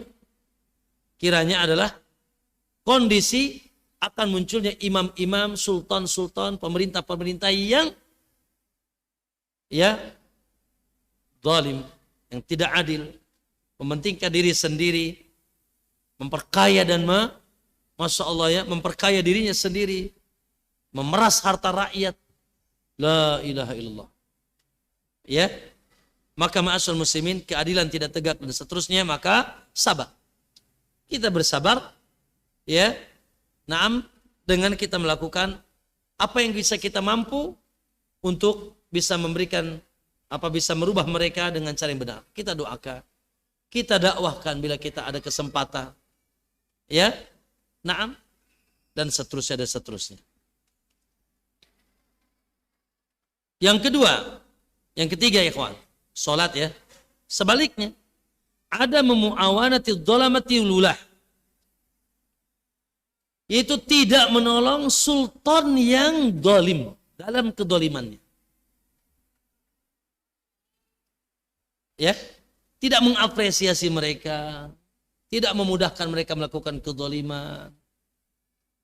kiranya adalah kondisi akan munculnya imam-imam, sultan-sultan, pemerintah-pemerintah yang zalim, yang tidak adil, mementingkan diri sendiri, memperkaya dan Masya Allah ya, memperkaya dirinya sendiri, memeras harta rakyat. La ilaha illallah. Ya, maka ma'asyal muslimin, keadilan tidak tegak dan seterusnya, maka sabar. Kita bersabar, ya, naam, dengan kita melakukan apa yang bisa kita mampu untuk bisa memberikan, bisa merubah mereka dengan cara yang benar. Kita doakan, kita dakwahkan bila kita ada kesempatan, ya. Naam, dan seterusnya dan seterusnya. Yang kedua, yang ketiga ya kawan, salat ya. Sebaliknya, ada memuawanati dhalamati lulah. Yaitu tidak menolong sultan yang zalim dalam kedolimannya. Ya, tidak mengapresiasi mereka, tidak memudahkan mereka melakukan kedzaliman,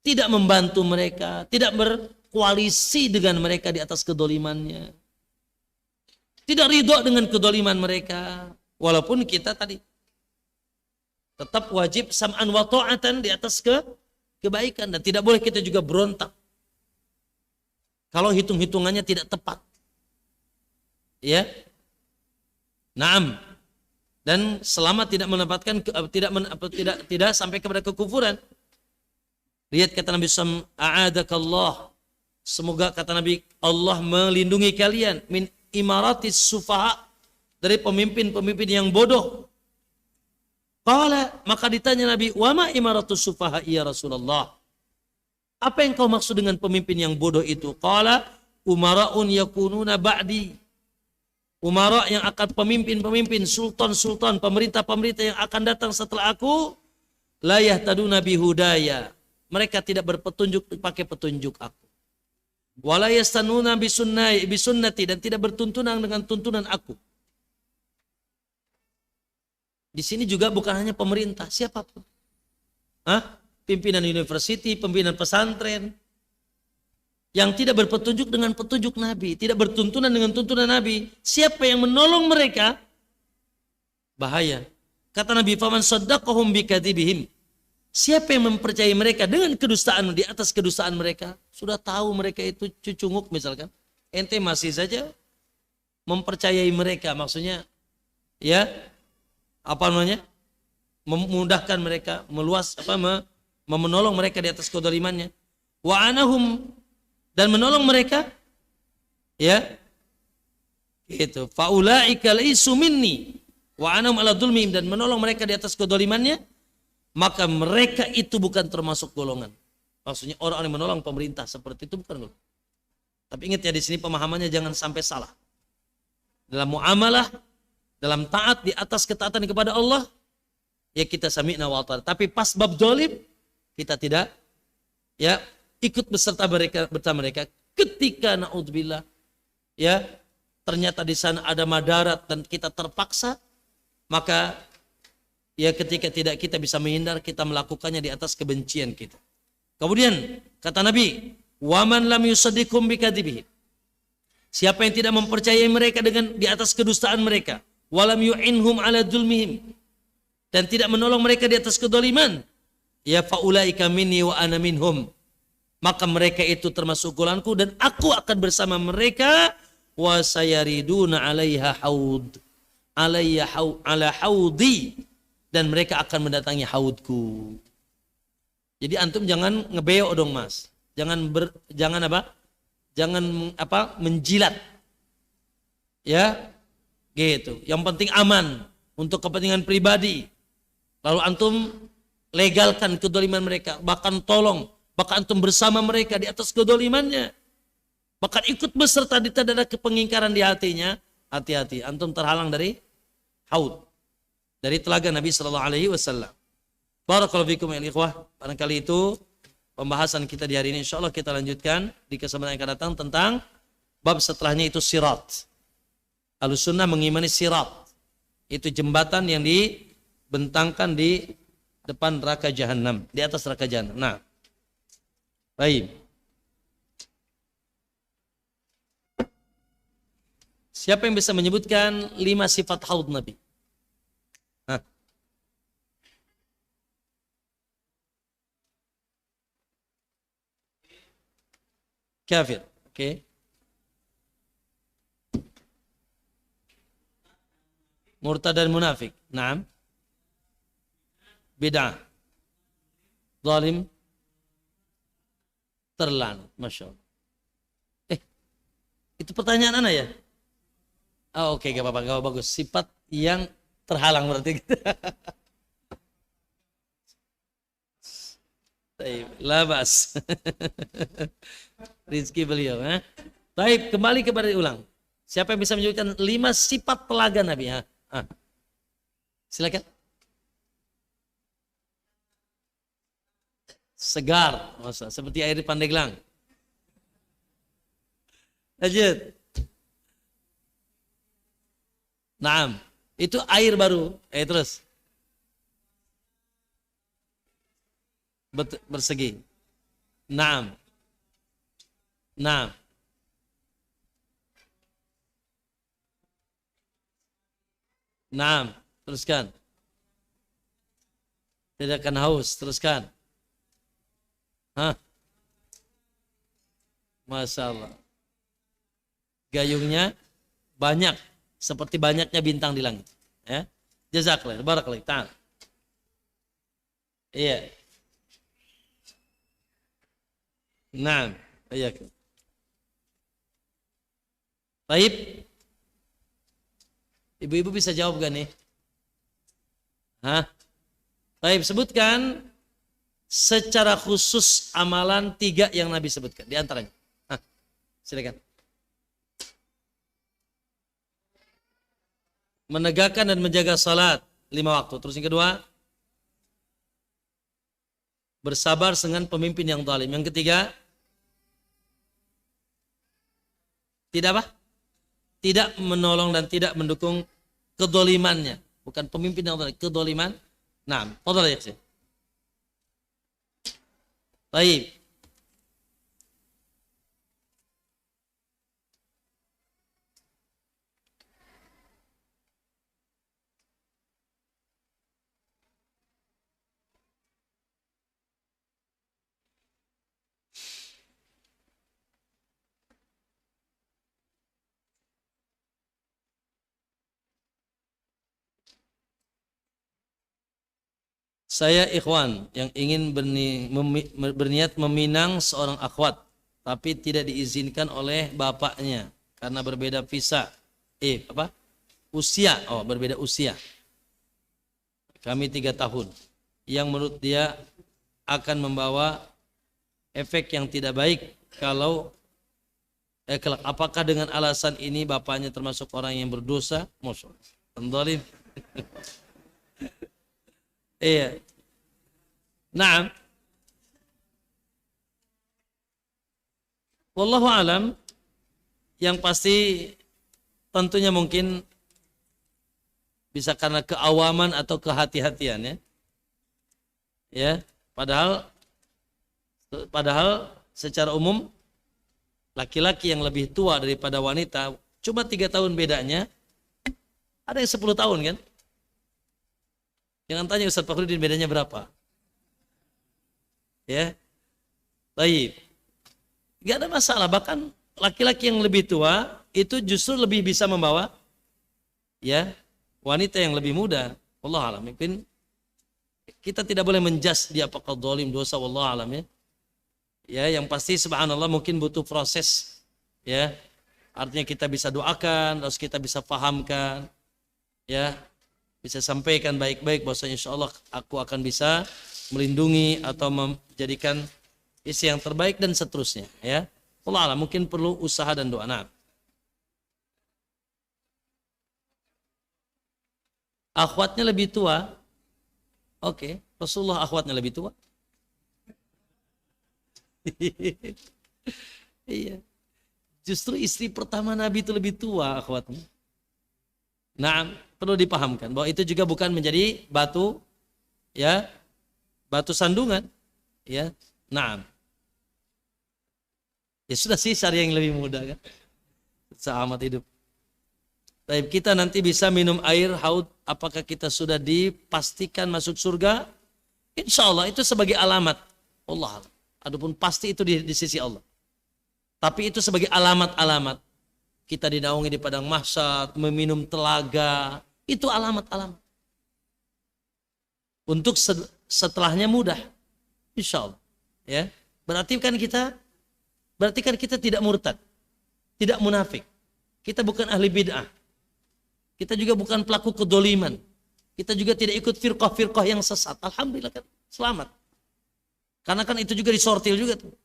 tidak membantu mereka, tidak berkoalisi dengan mereka di atas kedzalimannya, tidak ridho dengan kedzaliman mereka. Walaupun kita tadi tetap wajib sam'an wa ta'atan di atas kebaikan, dan tidak boleh kita juga berontak kalau hitung-hitungannya tidak tepat. Ya. Naam. Dan selama tidak menempatkan tidak sampai kepada kekufuran. Lihat kata Nabi SAW, a'adakallah. Semoga kata Nabi, Allah melindungi kalian min imaratis sufaha, dari pemimpin-pemimpin yang bodoh. Qala, maka ditanya Nabi, wa ma imaratus sufaha ya Rasulullah? Apa yang kau maksud dengan pemimpin yang bodoh itu? Qala, umara'un yakununa ba'di. Umara yang akan pemimpin-pemimpin, sultan-sultan, pemerintah-pemerintah yang akan datang setelah aku, la yahtaduna bihudaya. Mereka tidak berpetunjuk pakai petunjuk aku. Wala yastanuna bisunnati, dan tidak bertuntunan dengan tuntunan aku. Di sini juga bukan hanya pemerintah, siapapun. Pimpinan universiti, pimpinan pesantren, yang tidak berpetunjuk dengan petunjuk Nabi, tidak bertuntunan dengan tuntunan Nabi. Siapa yang menolong mereka, bahaya. Kata Nabi, faman saddaqahum bikadzibihim. Siapa yang mempercayai mereka dengan kedustaan, di atas kedustaan mereka, sudah tahu mereka itu cucunguk misalkan, ente masih saja mempercayai mereka, maksudnya ya apa namanya, memudahkan mereka, menolong mereka di atas kedolimannya. Wa anahum, dan menolong mereka, ya, itu. Faulaika laisu minni wa anahum ala dzulmihim, dan menolong mereka di atas kedolimannya, maka mereka itu bukan termasuk golongan. Maksudnya orang yang menolong pemerintah seperti itu bukan golongan. Tapi ingat ya, di sini pemahamannya jangan sampai salah. Dalam muamalah, dalam taat di atas ketaatan kepada Allah, ya kita sami'na wa ata'na. Tapi pas bab zalim, kita tidak ya ikut beserta mereka ketika naudzubillah ya ternyata di sana ada madarat dan kita terpaksa, maka ya ketika tidak kita bisa menghindar, kita melakukannya di atas kebencian kita. Kemudian kata Nabi, waman lam yusaddiqum bikadzibihi. Siapa yang tidak mempercayai mereka dengan di atas kedustaan mereka, walam yu'inhum ala dzulmihim, dan tidak menolong mereka di atas kedoliman, ya faulaika minni wa ana minhum, maka mereka itu termasuk golonganku dan aku akan bersama mereka. Wa sayariduna 'alaiha haud, ala haudi, dan mereka akan mendatangi haudku. Jadi antum jangan ngebeok dong mas, jangan menjilat, ya gitu. Yang penting aman untuk kepentingan pribadi. Lalu antum legalkan kedoliman mereka, bahkan bahkan antum bersama mereka di atas kedolimannya, bahkan ikut beserta di tanda kepengingkaran di hatinya. Hati-hati, antum terhalang dari haud, dari telaga Nabi Sallallahu Alaihi Wasallam. Barakallahu fikum ya ikhwah. Barangkali itu pembahasan kita di hari ini. Insya Allah kita lanjutkan di kesempatan yang akan datang tentang bab setelahnya, itu sirat. Ahlussunnah mengimani sirat, itu jembatan yang dibentangkan di depan neraka jahanam, di atas neraka jahanam. Nah, baik. Siapa yang bisa menyebutkan 5 sifat haud Nabi? Hah? Kafir. Oke. Murtad dan munafik. Naam. Bid'ah. Zalim. Terlanut. Masya Allah. Itu pertanyaan anak ya? Oh, oke, gak apa-apa, gak bagus. Sifat yang terhalang berarti. Labas. Rizki beliau. Baik, kembali kepada ulang. Siapa yang bisa menyebutkan 5 sifat telaga Nabi? Ah, silakan. Segar, masa seperti air di Pandeglang. Lanjut. Naam. Itu air baru. Terus. Bersegi. Naam. Naam. Naam. Teruskan. Tidak akan haus. Teruskan. Hah? Masya Allah. Gayungnya banyak. Seperti banyaknya bintang di langit. Ya. Jazakallah. Barakallah. Ta'ala. Iya. Nah. Iya. Baik. Ibu-ibu bisa jawab gak nih? Hah? Baik, sebutkan secara khusus amalan 3 yang Nabi sebutkan. Di antaranya. Hah? Silakan. Menegakkan dan menjaga salat 5 waktu. Terus yang kedua, bersabar dengan pemimpin yang zalim. Yang ketiga, tidak apa? Tidak menolong dan tidak mendukung kedolimannya. Bukan pemimpin yang zalim, kedoliman. Nah, fadhal ya. Baik. Saya ikhwan yang ingin berniat meminang seorang akhwat, tapi tidak diizinkan oleh bapaknya karena berbeda visa. Usia. Oh, berbeda usia. Kami 3 tahun. Yang menurut dia akan membawa efek yang tidak baik kalau apakah dengan alasan ini bapaknya termasuk orang yang berdosa? Masya Allah. Iya. Nah, wallahu alam, yang pasti tentunya mungkin bisa karena keawaman atau kehati-hatian ya. Ya, padahal secara umum laki-laki yang lebih tua daripada wanita cuma 3 tahun bedanya, ada yang 10 tahun kan? Jangan tanya Ustaz Fakhrudin bedanya berapa. Ya. Baik. Gak ada masalah, bahkan laki-laki yang lebih tua itu justru lebih bisa membawa ya wanita yang lebih muda. Wallahu a'lam. Mungkin kita tidak boleh menjudge dia apakah zalim, dosa, wallahu a'lam ya. Ya, yang pasti subhanallah mungkin butuh proses ya. Artinya kita bisa doakan, terus kita bisa pahamkan ya. Bisa sampaikan baik-baik bahwasanya insyaallah aku akan bisa melindungi atau menjadikan istri yang terbaik dan seterusnya ya. Allah alam, mungkin perlu usaha dan doa. Nah, akhwatnya lebih tua. Oke, Rasulullah akhwatnya lebih tua. Iya. Justru istri pertama Nabi itu lebih tua akhwatnya. Nah, perlu dipahamkan bahwa itu juga bukan menjadi batu ya, batu sandungan ya. Nah, ya sudah sih cari yang lebih muda kan, seamat hidup. Tapi kita nanti bisa minum air haud, apakah kita sudah dipastikan masuk surga? Insya Allah itu sebagai alamat Allah. Adapun pasti itu di sisi Allah, tapi itu sebagai alamat-alamat. Kita dinaungi di padang mahsyar, meminum telaga, itu alamat-alamat. Untuk setelahnya mudah, insya Allah. Ya, berarti kan kita tidak murtad, tidak munafik. Kita bukan ahli bid'ah. Kita juga bukan pelaku kedoliman. Kita juga tidak ikut firqah-firqah yang sesat. Alhamdulillah kan, selamat. Karena kan itu juga disortil juga tuh.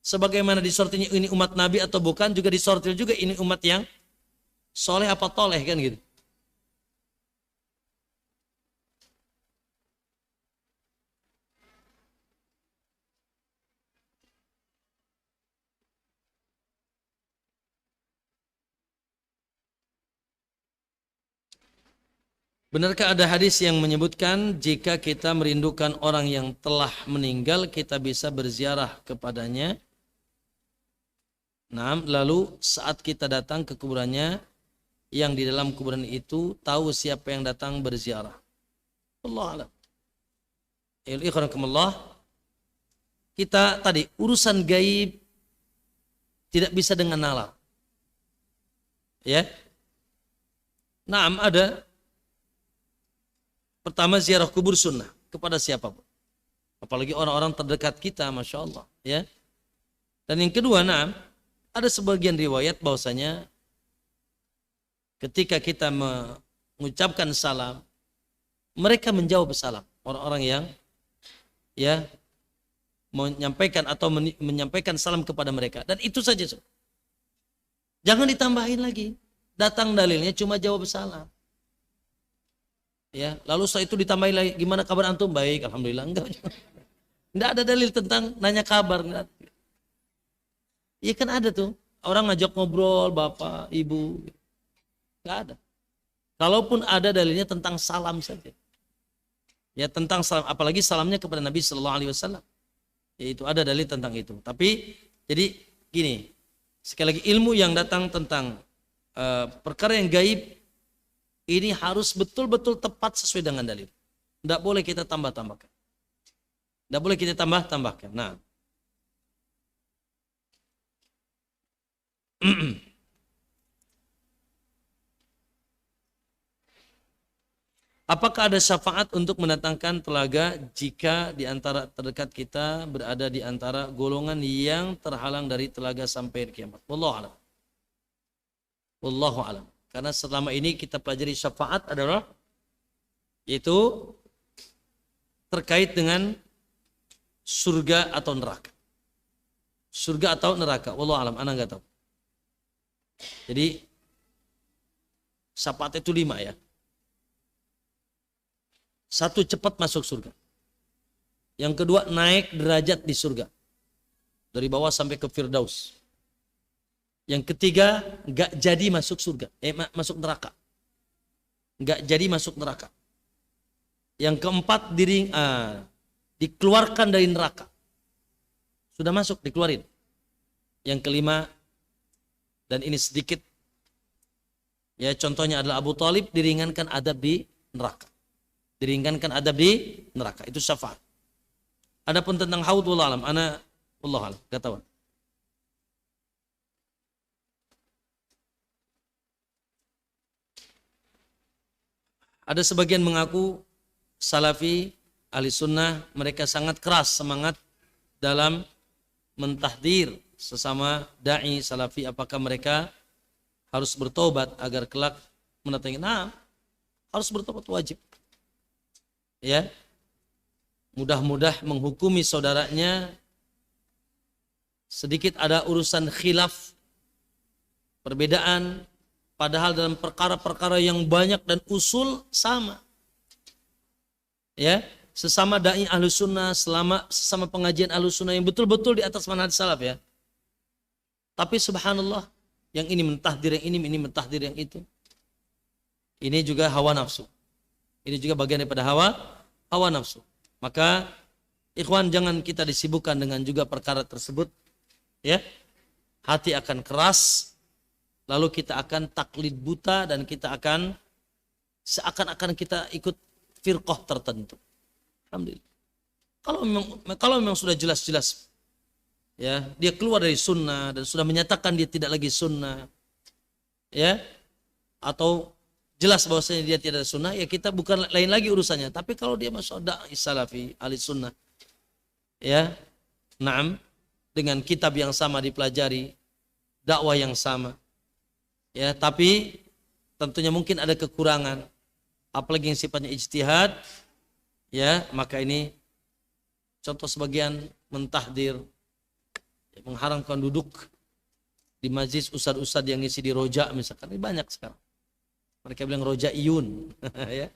Sebagaimana disortilnya ini umat Nabi atau bukan, juga disortil juga ini umat yang soleh apa toleh kan gitu. Benarkah ada hadis yang menyebutkan jika kita merindukan orang yang telah meninggal kita bisa berziarah kepadanya? Nah, lalu saat kita datang ke kuburannya, yang di dalam kuburan itu tahu siapa yang datang berziarah. Allah alam. Ikhwanakumullah, kita tadi urusan gaib tidak bisa dengan nalar. Ya. Naam, ada pertama ziarah kubur sunnah kepada siapapun. Apalagi orang-orang terdekat kita, Masya Allah. Ya. Dan yang kedua, naam, ada sebagian riwayat bahwasanya ketika kita mengucapkan salam, mereka menjawab salam. Orang-orang yang ya menyampaikan atau menyampaikan salam kepada mereka. Dan itu saja. Jangan ditambahin lagi. Datang dalilnya cuma jawab salam. Ya, lalu setelah itu ditambahin lagi, gimana kabar antum? Baik, alhamdulillah. Enggak ada dalil tentang nanya kabar. Iya kan ada tuh orang ngajak ngobrol, bapak, ibu. Enggak ada. Kalaupun ada dalilnya tentang salam saja. Ya, tentang salam, apalagi salamnya kepada Nabi Sallallahu Alaihi Wasallam. Yaitu ada dalil tentang itu. Tapi jadi gini, sekali lagi ilmu yang datang tentang perkara yang gaib ini harus betul-betul tepat sesuai dengan dalil. Tidak boleh kita tambah-tambahkan. Tidak boleh kita tambah-tambahkan. Nah, apakah ada syafaat untuk mendatangkan telaga jika di antara terdekat kita berada di antara golongan yang terhalang dari telaga sampai kiamat? Wallahu a'lam. Wallahu a'lam. Karena selama ini kita pelajari syafaat adalah yaitu terkait dengan surga atau neraka. Surga atau neraka. Wallahu a'lam, ana enggak tahu. Jadi syafaat itu 5 ya. 1, cepat masuk surga. Yang kedua, naik derajat di surga. Dari bawah sampai ke Firdaus. Yang ketiga, nggak jadi masuk surga, masuk neraka, nggak jadi masuk neraka. Yang keempat, dikeluarkan dari neraka, sudah masuk dikeluarin. Yang kelima, dan ini sedikit, ya contohnya adalah Abu Thalib diringankan adab di neraka, diringankan adab di neraka, itu syafaat. Adapun tentang haud, wallahu alam, wallahu alam, nggak tahu. Ada sebagian mengaku salafi, ahli sunnah, mereka sangat keras semangat dalam mentahdir sesama da'i salafi. Apakah mereka harus bertobat agar kelak mendatangi? Nah, harus bertobat, wajib. Ya, mudah-mudah menghukumi saudaranya, sedikit ada urusan khilaf, perbedaan. Padahal dalam perkara-perkara yang banyak dan usul sama. Ya, sesama dai Ahlus Sunnah, sesama pengajian Ahlus Sunnah yang betul-betul di atas manhaj salaf ya. Tapi subhanallah, yang ini mentahdir yang ini mentahdir yang itu. Ini juga hawa nafsu. Ini juga bagian daripada hawa nafsu. Maka ikhwan, jangan kita disibukkan dengan juga perkara tersebut. Ya, hati akan keras. Lalu kita akan taklid buta dan kita akan seakan-akan kita ikut firqah tertentu. Alhamdulillah. Kalau memang sudah jelas-jelas ya, dia keluar dari sunnah dan sudah menyatakan dia tidak lagi sunnah, ya, atau jelas bahwasanya dia tidak ada sunnah, ya kita bukan lain lagi urusannya. Tapi kalau dia masuk da'i salafi, ahli sunnah, ya, naam, dengan kitab yang sama dipelajari, dakwah yang sama, ya, tapi tentunya mungkin ada kekurangan, apalagi yang sifatnya ijtihad, ya, maka ini contoh sebagian mentahdir, ya, mengharamkan duduk di majlis ustadz-ustadz yang ngisi di roja misalkan. Ini banyak sekarang. Mereka bilang roja iyun, ya.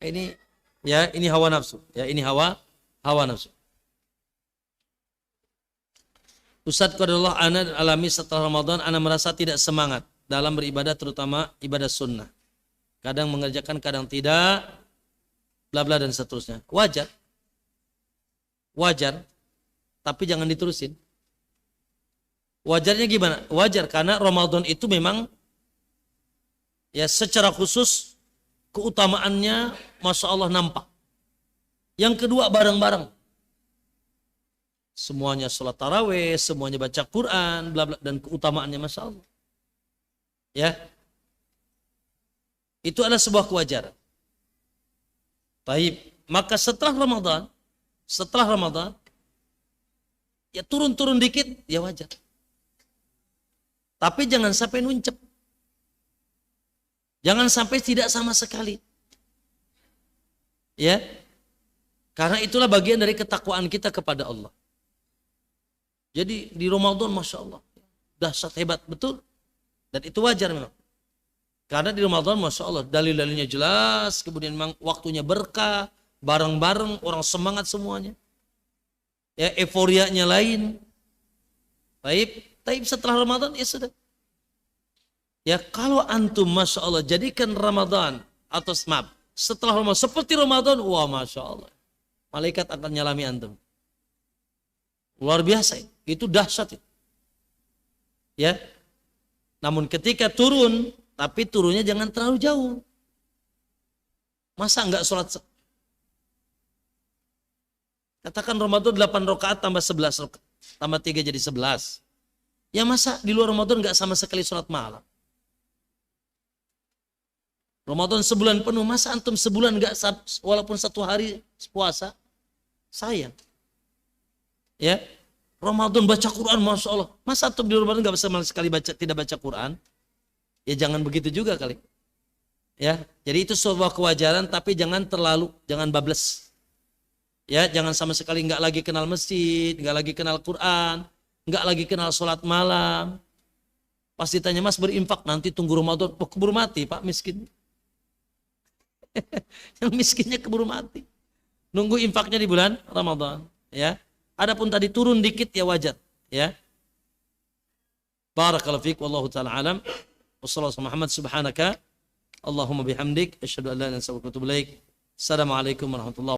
Ini ya, ini hawa nafsu, ya, ini hawa nafsu. Ustadz qadarullah, ana alami setelah Ramadan ana merasa tidak semangat dalam beribadah, terutama ibadah sunnah. Kadang mengerjakan, kadang tidak, bla bla dan seterusnya. Wajar. Wajar, tapi jangan diterusin. Wajarnya gimana? Wajar karena Ramadan itu memang ya secara khusus keutamaannya Masya Allah nampak. Yang kedua bareng-bareng. Semuanya sholat taraweh, semuanya baca Quran, bla bla, dan keutamaannya Masya Allah. Ya. Itu adalah sebuah kewajaran. Baik, maka setelah Ramadan, ya turun-turun dikit, ya wajar. Tapi jangan sampai nuncep. Jangan sampai tidak sama sekali. Ya. Karena itulah bagian dari ketakwaan kita kepada Allah. Jadi di Ramadan Masya Allah dahsyat hebat betul. Dan itu wajar memang. Karena di Ramadan Masya Allah dalil-dalilnya jelas. Kemudian memang waktunya berkah. Bareng-bareng orang semangat semuanya. Ya euforianya lain. Tapi setelah Ramadan ya sudah. Ya kalau antum Masya Allah jadikan Ramadan atau maaf setelah Ramadan seperti Ramadan, wah Masya Allah. Malaikat akan nyalami antum. Luar biasa. Itu dahsyat. Ya. Namun ketika turun, tapi turunnya jangan terlalu jauh. Masa enggak sholat? Katakan Ramadan 8 rakaat tambah 11 rakaat. Tambah 3 jadi 11. Ya masa di luar Ramadan enggak sama sekali sholat malam? Ramadan sebulan penuh, masa antum sebulan enggak walaupun 1 hari puasa? Sayang. Ya. Ramadan baca Quran Masya Allah. Masa antum di Ramadan enggak sama sekali tidak baca Quran? Ya jangan begitu juga kali. Ya, jadi itu sebuah kewajaran tapi jangan bablas. Ya, jangan sama sekali enggak lagi kenal masjid, enggak lagi kenal Quran, enggak lagi kenal sholat malam. Pas ditanya Mas berinfak nanti tunggu Ramadan, keburu mati Pak miskin. Yang miskinnya keburu mati. Nunggu infaknya di bulan Ramadan, ya. Adapun tadi turun dikit ya wajar, ya. Barakallahu fiik wallahu taala alam. Wassallallahu Muhammad subhanaka Allahumma bihamdik asyhadu an la ilaha illa anta astaghfiruka wa atubu ilaik. Assalamualaikum warahmatullahi wabarakatuh.